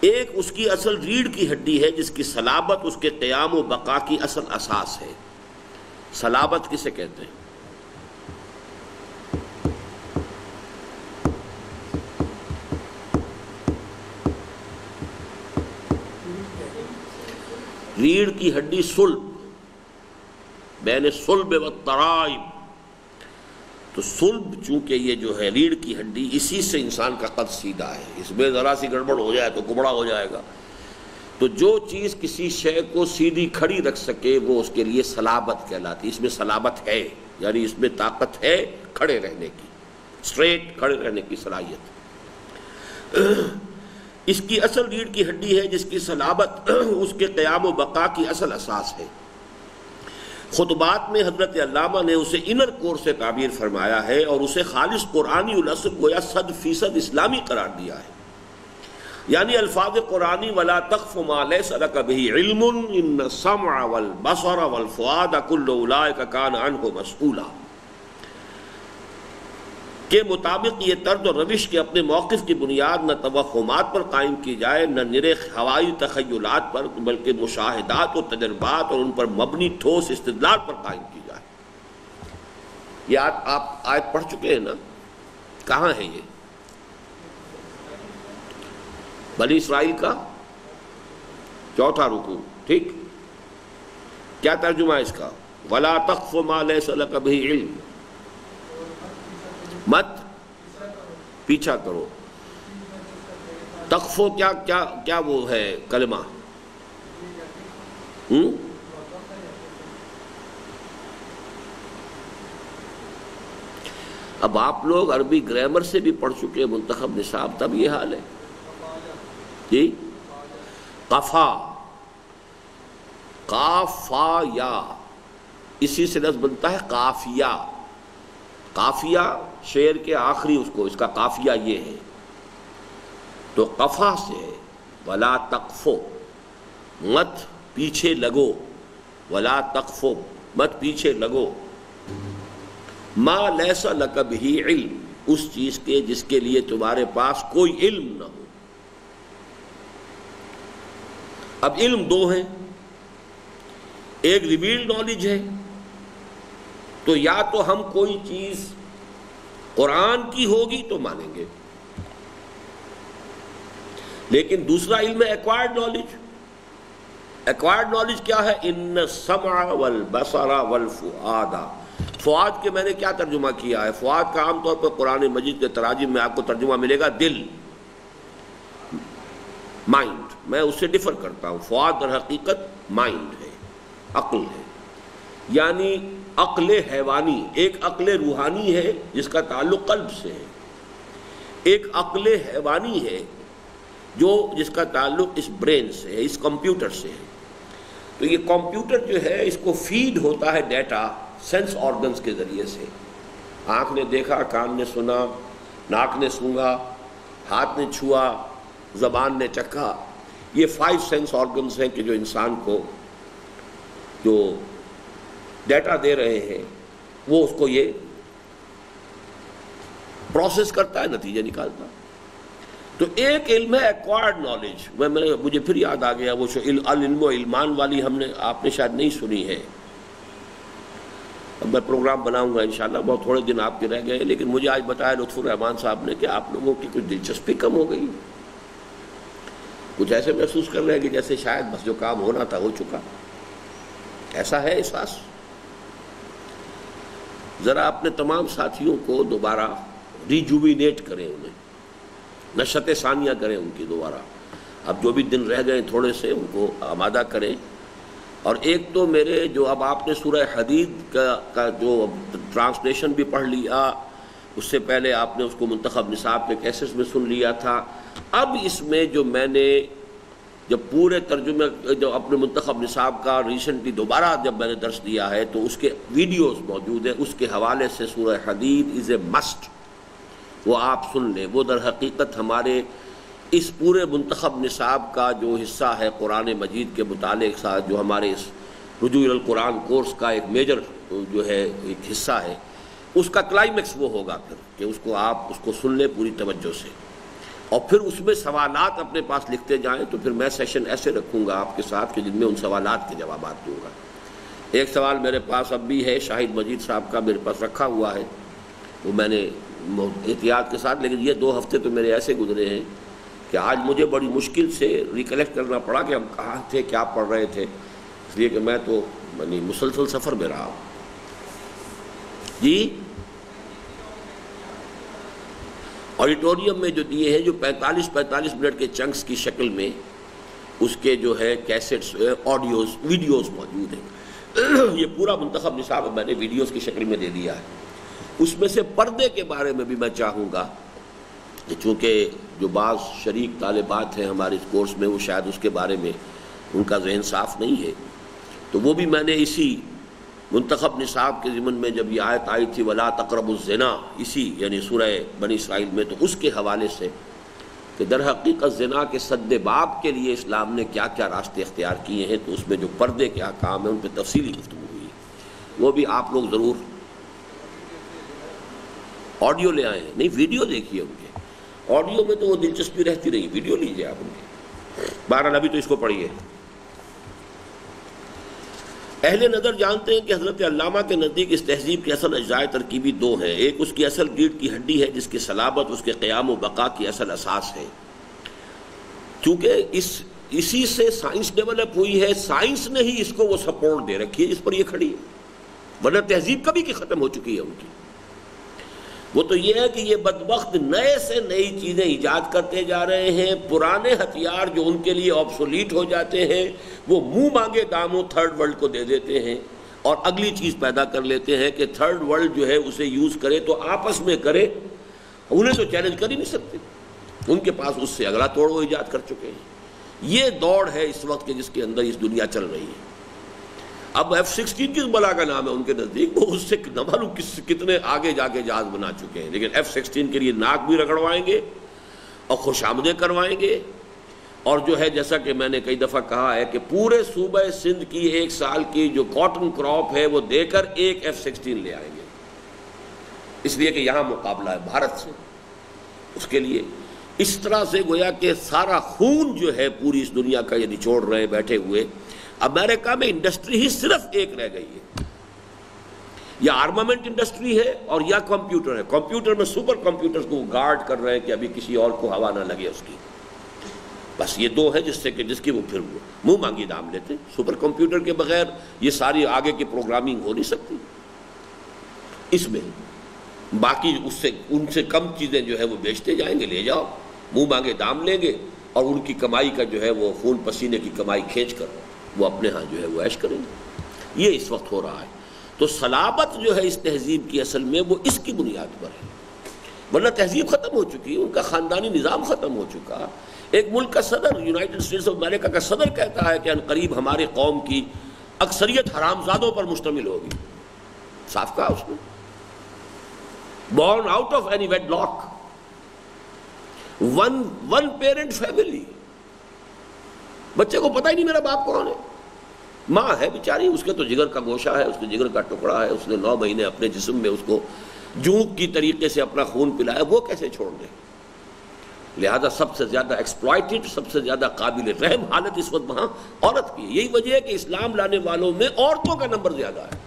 ایک اس کی اصل ریڑھ کی ہڈی ہے جس کی صلابت اس کے قیام و بقا کی اصل اساس ہے۔ صلابت کسے کہتے ہیں؟ ریڑھ کی ہڈی صلب، بین صلب و ترائب، تو صلب چونکہ یہ جو ہے ریڑھ کی ہڈی، اسی سے انسان کا قد سیدھا ہے، اس میں ذرا سی گڑبڑ ہو جائے تو کبڑا ہو جائے گا۔ تو جو چیز کسی شے کو سیدھی کھڑی رکھ سکے وہ اس کے لیے صلابت کہلاتی، اس میں صلابت ہے، یعنی اس میں طاقت ہے کھڑے رہنے کی، اسٹریٹ کھڑے رہنے کی صلاحیت۔ اس کی اصل ریڑھ کی ہڈی ہے جس کی صلابت اس کے قیام و بقا کی اصل اساس ہے۔ خطبات میں حضرت علامہ نے اسے انر کور سے تعبیر فرمایا ہے اور اسے خالص قرآنی الاصل گویا 100% اسلامی قرار دیا ہے۔ یعنی الفاظ قرآنی ولا تقف ما لیس لک بہ علم ان السمع والبصر والفؤاد کل اولئک کان عنہ مسئولا کے مطابق یہ طرز و روش کے اپنے موقف کی بنیاد نہ توہمات پر قائم کی جائے، نہ نرے ہوائی تخیلات پر، بلکہ مشاہدات و تجربات اور ان پر مبنی ٹھوس استدلال پر قائم کی جائے۔ یہ آپ آیت پڑھ چکے ہیں نا، کہاں ہے یہ؟ بنی اسرائیل کا 4واں رکوع، ٹھیک؟ کیا ترجمہ ہے اس کا؟ وَلَا تَقْفُ مَا لَيْسَ لَكَ بِهِ عِلْمٌ، مت پیچھا کرو۔ تقفو کیا وہ ہے کلمہ؟ اب آپ لوگ عربی گرامر سے بھی پڑھ چکے منتخب نصاب، تب یہ حال ہے جی۔ قفا، قاف فا یا، اسی سے لفظ بنتا ہے قافیہ۔ قافیہ شعر کے آخری اس کا قافیہ یہ ہے، تو قفا سے ہے ولا تقفو، مت پیچھے لگو، ولا تقفو مت پیچھے لگو، ما لیس لک بہ علم، اس چیز کے جس کے لیے تمہارے پاس کوئی علم نہ ہو۔ اب علم دو ہیں، ایک ریویلڈ نالج ہے، تو یا تو ہم کوئی چیز قرآن کی ہوگی تو مانیں گے، لیکن دوسرا علم ہے ایکوائرڈ نالج۔ ایکوائرڈ نالج کیا ہے؟ ان السمع والبصر والفؤاد۔ فؤاد کے میں نے کیا ترجمہ کیا ہے؟ فؤاد کا عام طور پر قرآن مجید کے تراجم میں آپ کو ترجمہ ملے گا دل، مائنڈ۔ میں اس سے ڈفر کرتا ہوں، فؤاد در حقیقت مائنڈ ہے، عقل ہے، یعنی عقل حیوانی۔ ایک عقل روحانی ہے جس کا تعلق قلب سے ہے، ایک عقل حیوانی ہے جس کا تعلق اس برین سے ہے، اس کمپیوٹر سے ہے۔ تو یہ کمپیوٹر جو ہے اس کو فیڈ ہوتا ہے ڈیٹا سینس آرگنز کے ذریعے سے۔ آنکھ نے دیکھا، کان نے سنا، ناک نے سونگھا، ہاتھ نے چھوا، زبان نے چکھا۔ یہ 5 سینس آرگنز ہیں کہ جو انسان کو جو ڈیٹا دے رہے ہیں، وہ اس کو یہ پروسیس کرتا ہے، نتیجہ نکالتا ہے۔ تو ایک علم ہے ایکوائرڈ نالج۔ مجھے پھر یاد آ گیا وہ العلم و علمان والی آپ نے شاید نہیں سنی ہے۔ اب میں پروگرام بناؤں گا انشاءاللہ، بہت تھوڑے دن آپ کے رہ گئے، لیکن مجھے آج بتایا لطف الرحمان صاحب نے کہ آپ لوگوں کی کچھ دلچسپی کم ہو گئی، کچھ ایسے محسوس کر رہے ہیں کہ جیسے شاید بس جو کام ہونا تھا ہو چکا۔ ایسا ہے احساس؟ ذرا اپنے تمام ساتھیوں کو دوبارہ ریجووینیٹ کریں، انہیں نشت ثانیہ کریں ان کی دوبارہ۔ اب جو بھی دن رہ گئے تھوڑے سے ان کو آمادہ کریں۔ اور ایک تو میرے جو اب آپ نے سورہ حدید کا جو ٹرانسلیشن بھی پڑھ لیا، اس سے پہلے آپ نے اس کو منتخب نصاب کے کیسز میں سن لیا تھا۔ اب اس میں جو میں نے جب پورے ترجمے جو اپنے منتخب نصاب کا ریسنٹلی دوبارہ جب میں نے درس دیا ہے تو اس کے ویڈیوز موجود ہیں، اس کے حوالے سے سورہ حدید از اے مسٹ، وہ آپ سن لیں۔ وہ در حقیقت ہمارے اس پورے منتخب نصاب کا جو حصہ ہے قرآن مجید کے مطالعے کے ساتھ، جو ہمارے اس رجوع القرآن کورس کا ایک میجر جو ہے ایک حصہ ہے، اس کا کلائمیکس وہ ہوگا پھر کہ اس کو آپ اس کو سن لیں پوری توجہ سے، اور پھر اس میں سوالات اپنے پاس لکھتے جائیں۔ تو پھر میں سیشن ایسے رکھوں گا آپ کے ساتھ کہ جن میں ان سوالات کے جوابات دوں گا۔ ایک سوال میرے پاس اب بھی ہے، شاہد مجید صاحب کا میرے پاس رکھا ہوا ہے، وہ میں نے احتیاط کے ساتھ، لیکن یہ 2 ہفتے تو میرے ایسے گزرے ہیں کہ آج مجھے بڑی مشکل سے ریکلیکٹ کرنا پڑا کہ ہم کہاں تھے، کیا پڑھ رہے تھے، اس لیے کہ میں تو مسلسل سفر میں رہا ہوں۔ جی آڈیٹوریم میں جو دیے ہیں، جو 45 منٹ کے چنکس کی شکل میں اس کے جو ہے کیسٹس، آڈیوز، ویڈیوز موجود ہیں۔ یہ پورا منتخب نصاب میں نے ویڈیوز کی شکل میں دے دیا ہے۔ اس میں سے پردے کے بارے میں بھی میں چاہوں گا کہ چونکہ جو بعض شریک طالبات ہیں ہمارے اس کورس میں، وہ شاید اس کے بارے میں ان کا ذہن صاف نہیں ہے، تو وہ بھی میں نے اسی منتخب نصاب کے ضمن میں جب یہ آیت آئی تھی وَلَا تَقْرَبُوا الزِّنَا، اسی یعنی سورہ بنی اسرائیل میں، تو اس کے حوالے سے کہ در حقیقت زنا کے سد باب کے لیے اسلام نے کیا کیا راستے اختیار کیے ہیں، تو اس میں جو پردے کے احکام ہیں ان پہ تفصیلی گفتگو ہوئی ہے، وہ بھی آپ لوگ ضرور آڈیو لے آئے ہیں، نہیں ویڈیو دیکھیے ان کے، آڈیو میں تو وہ دلچسپی رہتی رہی، ویڈیو لیجیے آپ ان کے۔ بہرحال ابھی تو اس کو پڑھیے۔ اہل نظر جانتے ہیں کہ حضرت علامہ کے نزدیک اس تہذیب کے اصل اجزاء ترکیبی دو ہیں، ایک اس کی اصل ریڑھ کی ہڈی ہے جس کی صلابت اس کے قیام و بقا کی اصل اساس ہے، کیونکہ اسی سے سائنس ڈیولپ ہوئی ہے، سائنس نے ہی اس کو وہ سپورٹ دے رکھی ہے جس پر یہ کھڑی ہے، ورنہ تہذیب کبھی کی ختم ہو چکی ہے ان کی۔ وہ تو یہ ہے کہ یہ بدبخت نئے سے نئی چیزیں ایجاد کرتے جا رہے ہیں، پرانے ہتھیار جو ان کے لیے آبسولیٹ ہو جاتے ہیں وہ منہ مانگے داموں تھرڈ ورلڈ کو دے دیتے ہیں، اور اگلی چیز پیدا کر لیتے ہیں کہ تھرڈ ورلڈ جو ہے اسے یوز کرے تو آپس میں کرے، انہیں تو چیلنج کر ہی نہیں سکتے، ان کے پاس اس سے اگلا توڑ وہ ایجاد کر چکے ہیں۔ یہ دوڑ ہے اس وقت کے جس کے اندر اس دنیا چل رہی ہے۔ اب F-16 کس بلا کا نام ہے ان کے نزدیک، وہ اس سے نہ معلوم کتنے آگے جا کے جہاز بنا چکے ہیں، لیکن F-16 کے لیے ناک بھی رگڑوائیں گے اور خوش آمدیں کروائیں گے، اور جو ہے جیسا کہ میں نے کئی دفعہ کہا ہے کہ پورے صوبہ سندھ کی ایک سال کی جو کاٹن کراپ ہے وہ دے کر ایک F-16 لے آئیں گے، اس لیے کہ یہاں مقابلہ ہے بھارت سے، اس کے لیے اس طرح سے گویا کہ سارا خون جو ہے پوری اس دنیا کا یہ نچوڑ رہے بیٹھے ہوئے۔ امریکہ میں انڈسٹری ہی صرف ایک رہ گئی ہے، یا آرمامنٹ انڈسٹری ہے اور یا کمپیوٹر ہے، کمپیوٹر میں سپر کمپیوٹرز کو گارڈ کر رہے ہیں کہ ابھی کسی اور کو ہوا نہ لگے اس کی، بس یہ دو ہے جس کی وہ پھر منہ مانگی دام لیتے۔ سپر کمپیوٹر کے بغیر یہ ساری آگے کی پروگرامنگ ہو نہیں سکتی، اس میں باقی ان سے کم چیزیں جو ہے وہ بیچتے جائیں گے، لے جاؤ، منہ مانگے دام لیں گے، اور ان کی کمائی کا جو ہے وہ خون پسینے کی کمائی کھینچ کر وہ اپنے ہاں جو ہے وہ عیش کریں گے۔ یہ اس وقت ہو رہا ہے، تو صلابت جو ہے اس تہذیب کی اصل میں وہ اس کی بنیاد پر ہے، ورنہ تہذیب ختم ہو چکی، ان کا خاندانی نظام ختم ہو چکا۔ ایک ملک کا صدر، یونائٹڈ اسٹیٹس آف امریکہ کا صدر کہتا ہے کہ عنقریب ہماری قوم کی اکثریت حرامزادوں پر مشتمل ہوگی، صاف کہا اس نے، born out of any wedlock, one parent family، بچے کو پتہ ہی نہیں میرا باپ کون ہے، ماں ہے بیچاری، اس کے تو جگر کا گوشہ ہے، اس کے جگر کا ٹکڑا ہے، اس نے 9 مہینے اپنے جسم میں اس کو جونک کی طریقے سے اپنا خون پلایا، وہ کیسے چھوڑ دے؟ لہذا سب سے زیادہ ایکسپلائٹڈ، سب سے زیادہ قابل رحم حالت اس وقت وہاں عورت کی ہے۔ یہی وجہ ہے کہ اسلام لانے والوں میں عورتوں کا نمبر زیادہ ہے۔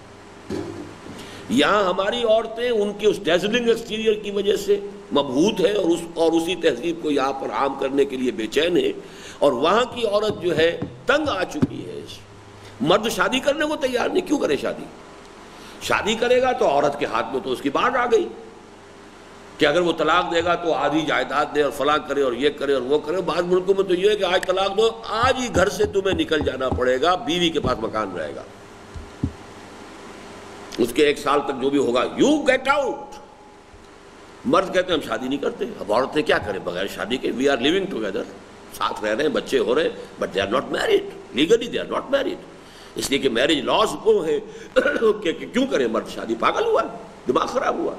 یہاں ہماری عورتیں ان کے اس ڈیزلنگ ایکسٹیریئر کی وجہ سے مبہوت ہے اور اسی تہذیب کو یہاں پر عام کرنے کے لیے بے چین ہے، اور وہاں کی عورت جو ہے تنگ آ چکی ہے، مرد شادی کرنے کو تیار نہیں، کیوں کرے شادی؟ شادی کرے گا تو عورت کے ہاتھ میں تو اس کی بانڈ آ گئی کہ اگر وہ طلاق دے گا تو آدھی جائیداد دے اور فلاں کرے اور یہ کرے اور وہ کرے۔ بعض ملکوں میں تو یہ ہے کہ آج طلاق دو، آج ہی گھر سے تمہیں نکل جانا پڑے گا، بیوی کے پاس مکان رہے گا، اس کے 1 سال تک جو بھی ہوگا یو گیٹ آؤٹ۔ مرد کہتے ہیں ہم شادی نہیں کرتے، اب عورتیں کیا کریں بغیر شادی کے؟ وی آر لیونگ ٹوگیدر، ساتھ رہ رہے ہیں، بچے ہو رہے ہیں، but they are not married, legally they are not married, اس لیے کہ میرج لاز وہ ہے کہ کیوں کریں مرد شادی؟ پاگل ہوا، دماغ خراب ہوا۔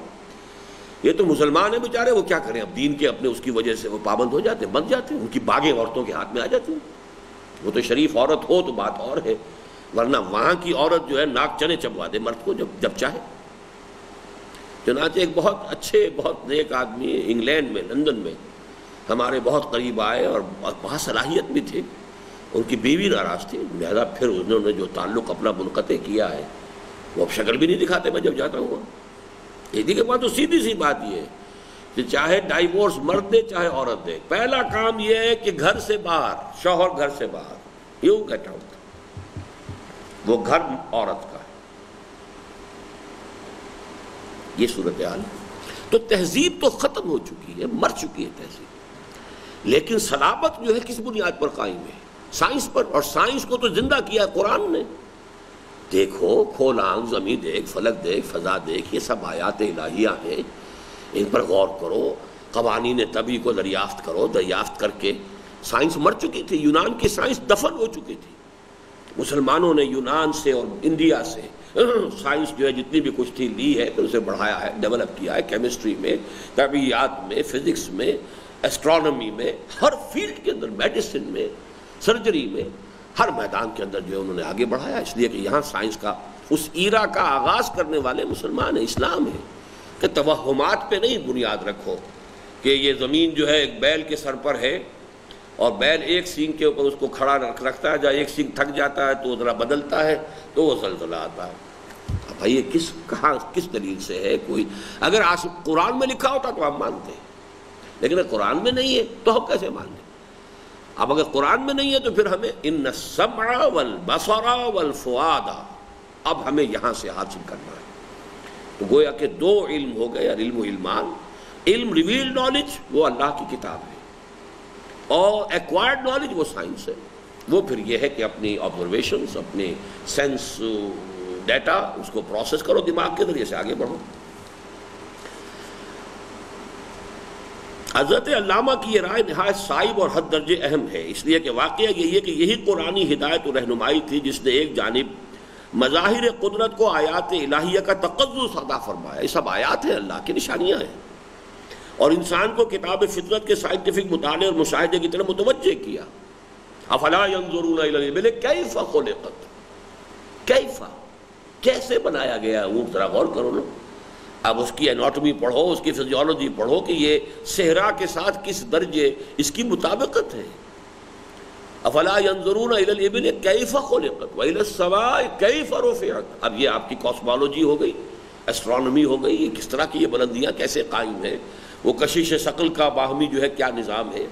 یہ تو مسلمان ہیں بیچارے، وہ کیا کریں؟ اب دین کے اپنے اس کی وجہ سے وہ پابند ہو جاتے ہیں، بن جاتے ہیں، ان کی باغیں عورتوں کے ہاتھ میں آ جاتی ہیں۔ وہ تو شریف عورت ہو تو بات اور ہے، ورنہ وہاں کی عورت جو ہے ناک چنے چبوا دے مرد کو جب چاہے۔ چنانچہ ایک بہت اچھے، بہت نیک آدمی انگلینڈ میں، لندن میں ہمارے بہت قریب آئے اور بہت صلاحیت بھی تھے، ان کی بیوی ناراض تھی، لہذا پھر انہوں نے جو تعلق اپنا منقطع کیا ہے وہ اب شکل بھی نہیں دکھاتے میں جب جاتا ہوں۔ ایک کے بعد تو سیدھی سی بات یہ ہے کہ چاہے ڈائیورس مرد دے چاہے عورت دے، پہلا کام یہ ہے کہ گھر سے باہر، شوہر گھر سے باہر، یو گیٹ آؤٹ، وہ گھر عورت کا ہے۔ یہ صورتحال ہے۔ تو تہذیب تو ختم ہو چکی ہے، مر چکی ہے تہذیب، لیکن صلابت جو ہے کس بنیاد پر قائم ہے؟ سائنس پر، اور سائنس کو تو زندہ کیا ہے قرآن نے۔ دیکھو، کھول آنکھ، زمین دیکھ، فلک دیکھ، فضا دیکھ، یہ سب آیات الہیہ ہیں، ان پر غور کرو، قوانین طبی کو دریافت کرو، دریافت کر کے سائنس مر چکی تھی، یونان کی سائنس دفن ہو چکی تھی۔ مسلمانوں نے یونان سے اور انڈیا سے سائنس جو ہے جتنی بھی کچھ تھی لی ہے، پھر اسے بڑھایا ہے، ڈیولپ کیا ہے، کیمسٹری میں، طبیعیات میں، فزکس میں، ایسٹرونومی میں، ہر فیلڈ کے اندر، میڈیسن میں، سرجری میں، ہر میدان کے اندر جو ہے انہوں نے آگے بڑھایا، اس لیے کہ یہاں سائنس کا اس ایرا کا آغاز کرنے والے مسلمان ہیں، اسلام ہے، کہ توہمات پہ نہیں بنیاد رکھو کہ یہ زمین جو ہے ایک بیل کے سر پر ہے اور بیل ایک سینگ کے اوپر اس کو کھڑا رکھتا ہے، جب ایک سینگ تھک جاتا ہے تو ذرا بدلتا ہے تو وہ زلزلہ آتا ہے۔ اب بھائی یہ کس دلیل سے ہے؟ کوئی اگر قرآن میں لکھا ہوتا تو ہم مانتے ہیں، لیکن اگر قرآن میں نہیں ہے تو ہم کیسے مان لیں؟ اب اگر قرآن میں نہیں ہے تو پھر ہمیں ان السمع والبصر والفؤاد، اب ہمیں یہاں سے حاصل کرنا ہے۔ تو گویا کہ دو علم ہو گئے، علم و علمان۔ علم ریویل نالج وہ اللہ کی کتاب ہے، اور ایکوائرڈ نالج وہ سائنس ہے۔ وہ پھر یہ ہے کہ اپنی آبزرویشنز، اپنے سینس ڈیٹا اس کو پروسیس کرو، دماغ کے ذریعے سے آگے بڑھو۔ حضرت علامہ کی یہ رائے نہایت صائب اور حد درجے اہم ہے، اس لیے کہ واقعہ یہی ہے کہ یہی قرآنی ہدایت و رہنمائی تھی جس نے ایک جانب مظاہر قدرت کو آیات الہیہ کا تقدس عطا فرمایا، یہ سب آیات ہیں، اللہ کی نشانیاں ہیں، اور انسان کو کتاب فطرت کے سائنٹیفک مطالعے اور مشاہدے کی طرف متوجہ کیا۔ افلا ينظرون الى الابل کیف خلقت، کیف، کیسے بنایا گیا اونٹ، ذرا غور کرو نا۔ اب اس کی اناٹومی پڑھو، اس کی فزیولوجی پڑھو کہ یہ صحرا کے ساتھ کس درجے اس کی مطابقت ہے۔ افلا ينظرون الى الابل کیف خلقت والى السماء کیف رفعت، اب یہ آپ کی کاسمولوجی ہو گئی، ایسٹرونومی ہو گئی، یہ کس طرح کی یہ بلندیاں کیسے قائم ہیں، وہ کشش ثقل کا باہمی جو ہے کیا نظام ہے۔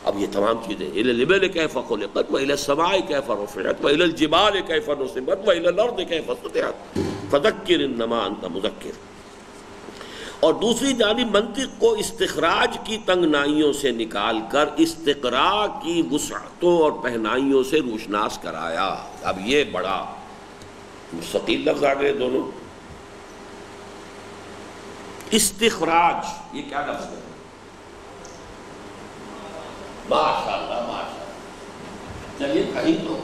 اب یہ تمام چیزیں الى الابل کیف خلقت والى السماء کیف رفعت والى الجبال کیف نصبت والى الارض کیف سطحت فذکر انما انت مذکر۔ اور دوسری جانب منطق کو استخراج کی تنگنائیوں سے نکال کر استقراء کی وسعتوں اور پہنائیوں سے روشناس کرایا۔ اب یہ بڑا مستقل لفظ آ گئے دونوں۔ استخراج یہ کیا لفظ ہے؟ ماشاءاللہ ماشاءاللہ، چلیے کہیں تو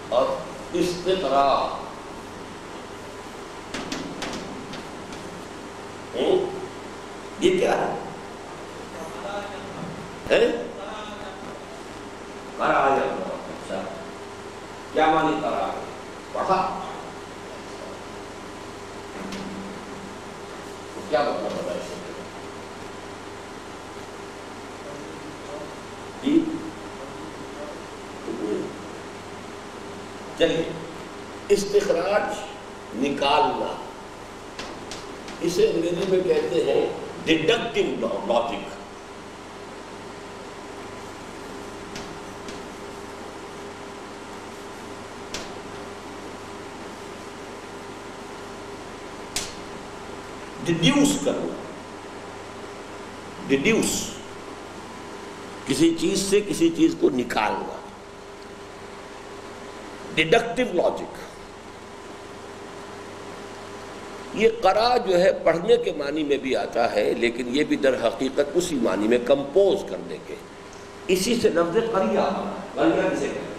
اور استقراء یہ کیا ہے؟ اچھا کیا معنی قرار ہے؟ پڑھا کیا مطلب ہے جی؟ چلیے استخراج نکالنا، اسے انگریزی میں کہتے ہیں ڈیڈکٹیو لاجک۔ ڈیڈیوس کرنا، ڈیڈیوس کسی چیز سے کسی چیز کو نکالنا، ڈیڈکٹیو لاجک۔ یہ قرا جو ہے پڑھنے کے معنی میں بھی آتا ہے، لیکن یہ بھی در حقیقت اسی معنی میں کمپوز کرنے کے، اسی سے لفظ قریہ، قریہ کسے کہتے ہیں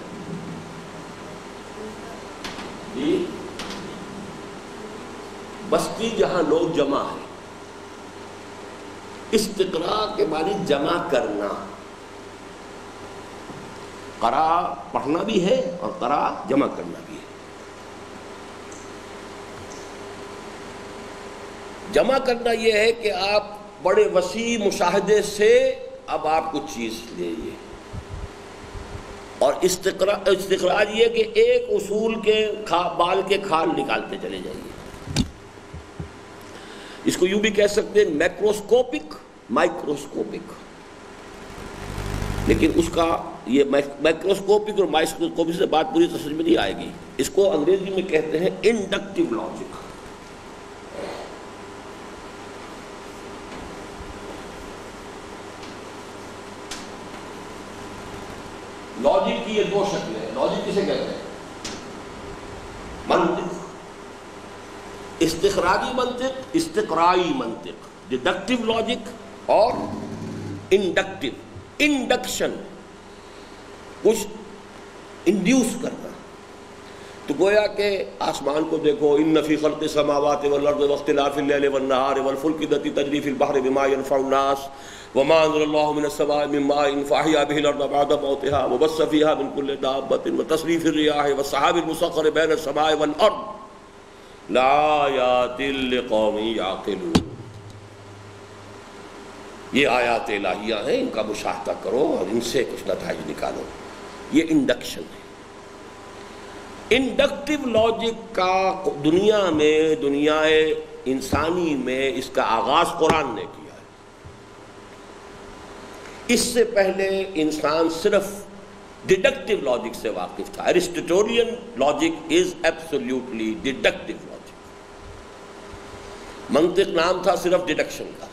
جی؟ بستی جہاں لوگ جمع ہیں۔ استقراء کے معنی جمع کرنا، قرا پڑھنا بھی ہے اور قرا جمع کرنا بھی ہے۔ جمع کرنا یہ ہے کہ آپ بڑے وسیع مشاہدے سے اب آپ کچھ چیز لیجیے، اور استخراج یہ کہ ایک اصول کے بال کے کھال نکالتے چلے جائیے۔ اس کو یوں بھی کہہ سکتے ہیں میکروسکوپک، مائکروسکوپک، لیکن اس کا یہ مائکروسکوپک اور مائکروسکوپک سے بات پوری سمجھ میں نہیں آئے گی۔ اس کو انگریزی میں کہتے ہیں انڈکٹیو لاجک۔ لاجک کی یہ دو شکلیں ہیں۔ لاجک کسے کہتے ہیں؟ منطق، استخراجی منطق، استقرائی منطق، ڈیڈکٹیو لاجک اور انڈکٹیو۔ انڈکشن کچھ انڈیوس کرنا، تو گویا کہ آسمان کو دیکھو، ان فی خلق السماوات والارض واختلاف اللیل والنہار والفلک التی تجری فی البحر بما ينفع الناس وما انزل اللہ من السماء من ماء فاحیا به الارض بعد موتها وبث فیہا من کل دابۃ وتصریف الریاح والسحاب المسخر بین السماء والارض لآیات لقوم یعقلون۔ یہ آیات الہیہ ہیں، ان کا مشاہدہ کرو اور ان سے کچھ نتائج نکالو۔ یہ انڈکشن ہے۔ انڈکٹیو لاجک کا دنیا میں، دنیا انسانی میں اس کا آغاز قرآن نے کیا ہے۔ اس سے پہلے انسان صرف ڈیڈکٹیو لاجک سے واقف تھا۔ Aristotelian logic is absolutely deductive logic. منطق نام تھا صرف ڈیڈکشن کا۔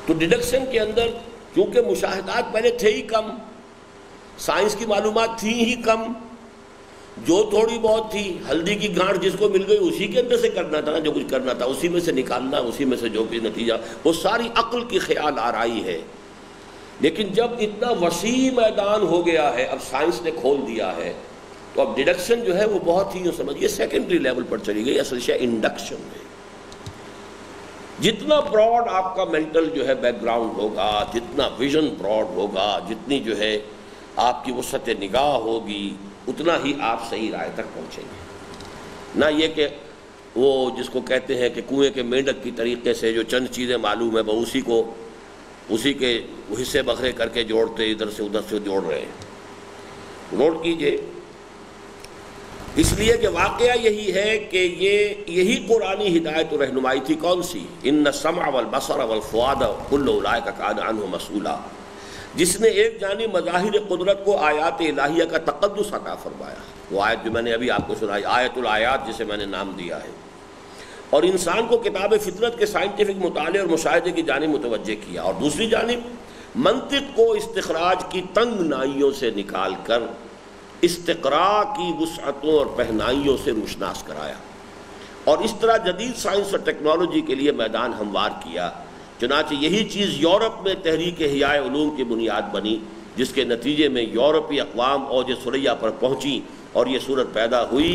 تو ڈیڈکشن کے اندر کیونکہ مشاہدات پہلے تھے ہی کم، سائنس کی معلومات تھیں ہی کم، جو تھوڑی بہت تھی ہلدی کی گانٹھ جس کو مل گئی اسی کے اندر سے کرنا تھا نا، جو کچھ کرنا تھا اسی میں سے نکالنا، اسی میں سے جو بھی نتیجہ، وہ ساری عقل کی خیال آرائی ہے۔ لیکن جب اتنا وسیع میدان ہو گیا ہے، اب سائنس نے کھول دیا ہے، تو اب ڈیڈکشن جو ہے وہ بہت ہی سمجھیے سیکنڈری لیول پر چلی گئی۔ اصل شے انڈکشن ہے۔ جتنا براڈ آپ کا مینٹل جو ہے بیک گراؤنڈ ہوگا، جتنا ویژن براڈ ہوگا، جتنی جو ہے آپ کی وسعت نگاہ ہوگی، اتنا ہی آپ صحیح رائے تک پہنچیں گے۔ نہ یہ کہ وہ جس کو کہتے ہیں کہ کنویں کے مینڈک کی طریقے سے جو چند چیزیں معلوم ہے وہ اسی کے حصے بکھرے کر کے جوڑتے، ادھر سے ادھر سے جوڑ رہے ہیں۔ نوٹ کیجئے، اس لیے کہ واقعہ یہی ہے کہ یہی قرآنی ہدایت و رہنمائی تھی۔ کون سی؟ ان السمع والبصر والفؤاد کل اولئک کان عنہ مسئولا، جس نے ایک جانب مظاہر قدرت کو آیات الہیہ کا تقدس عطا فرمایا، وہ آیت جو میں نے ابھی آپ کو سنائی، آیت الآیات جسے میں نے نام دیا ہے، اور انسان کو کتاب فطرت کے سائنٹیفک مطالعے اور مشاہدے کی جانب متوجہ کیا، اور دوسری جانب منطق کو استخراج کی تنگ نائیوں سے نکال کر استقراء کی وسعتوں اور پہنائیوں سے روشناس کرایا، اور اس طرح جدید سائنس اور ٹیکنالوجی کے لیے میدان ہموار کیا۔ چنانچہ یہی چیز یورپ میں تحریک احیاء علوم کی بنیاد بنی، جس کے نتیجے میں یورپی اقوام اوج ثریا پر پہنچی، اور یہ صورت پیدا ہوئی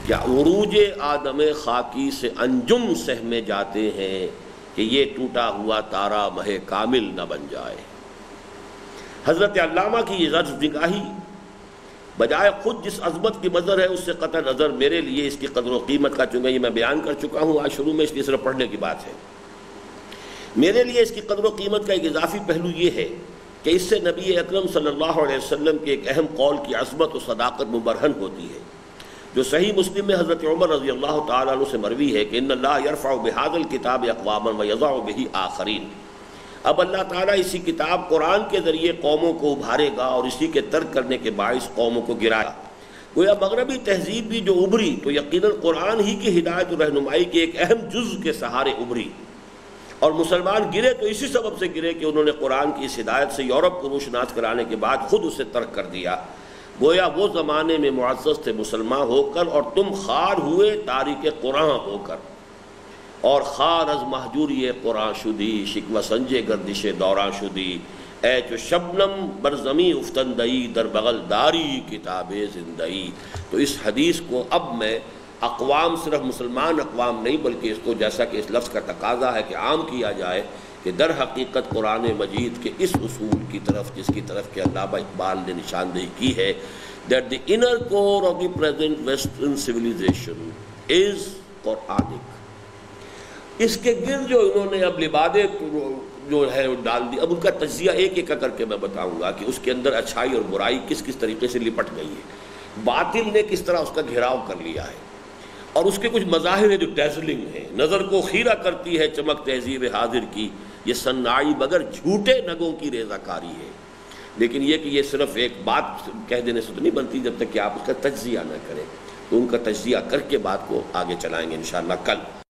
کہ عروج آدم خاکی سے انجم سہمے جاتے ہیں کہ یہ ٹوٹا ہوا تارا مہ کامل نہ بن جائے۔ حضرت علامہ کی یہ غرض نگاہی بجائے خود جس عظمت کی منظر ہے اس سے قطع نظر میرے لیے اس کی قدر و قیمت کا، چونکہ یہ میں بیان کر چکا ہوں آج شروع میں، اس لیے صرف پڑھنے کی بات ہے، میرے لیے اس کی قدر و قیمت کا ایک اضافی پہلو یہ ہے کہ اس سے نبی اکرم صلی اللہ علیہ وسلم کے ایک اہم قول کی عظمت و صداقت مبرہن ہوتی ہے، جو صحیح مسلم میں حضرت عمر رضی اللہ تعالیٰ عنہ سے مروی ہے کہ ان اللہ یرفع بہذا الکتاب اقواما ویضع بہ آخرین۔ اب اللہ تعالیٰ اسی کتاب قرآن کے ذریعے قوموں کو ابھارے گا اور اسی کے ترک کرنے کے باعث قوموں کو گرائے گا۔ گویا مغربی تہذیب بھی جو ابھری تو یقیناً قرآن ہی کی ہدایت و رہنمائی کے ایک اہم جز کے سہارے ابھری، اور مسلمان گرے تو اسی سبب سے گرے کہ انہوں نے قرآن کی اس ہدایت سے یورپ کو روشناس کرانے کے بعد خود اسے ترک کر دیا۔ گویا وہ زمانے میں معزز تھے مسلمان ہو کر، اور تم خوار ہوئے تارک قرآن ہو کر، اور خار از محجوری قرآن شدی، شکوہ سنجے گردش دوراں شدی، اے چو شبنم بر زمیں افتندئی، در بغل داری کتاب زندئی۔ تو اس حدیث کو اب میں اقوام، صرف مسلمان اقوام نہیں بلکہ اس کو جیسا کہ اس لفظ کا تقاضا ہے کہ عام کیا جائے، کہ در حقیقت قرآن مجید کے اس اصول کی طرف جس کی طرف کہ علامہ اقبال نے نشاندہی کی ہے، that the inner core of the present western civilization is Quranic۔ اس کے گرد جو انہوں نے اب لبادے جو ہے ڈال دی، اب ان کا تجزیہ ایک ایک کر کے میں بتاؤں گا کہ اس کے اندر اچھائی اور برائی کس کس طریقے سے لپٹ گئی ہے، باطل نے کس طرح اس کا گھیراؤ کر لیا ہے، اور اس کے کچھ مظاہر ہیں جو ڈیزلنگ ہیں، نظر کو خیرہ کرتی ہے چمک تہذیب حاضر کی، یہ صناعی بگر جھوٹے نگوں کی ریزہ کاری ہے۔ لیکن یہ کہ یہ صرف ایک بات کہہ دینے سے تو نہیں بنتی جب تک کہ آپ اس کا تجزیہ نہ کریں، تو ان کا تجزیہ کر کے بات کو آگے چلائیں گے انشاءاللہ کل۔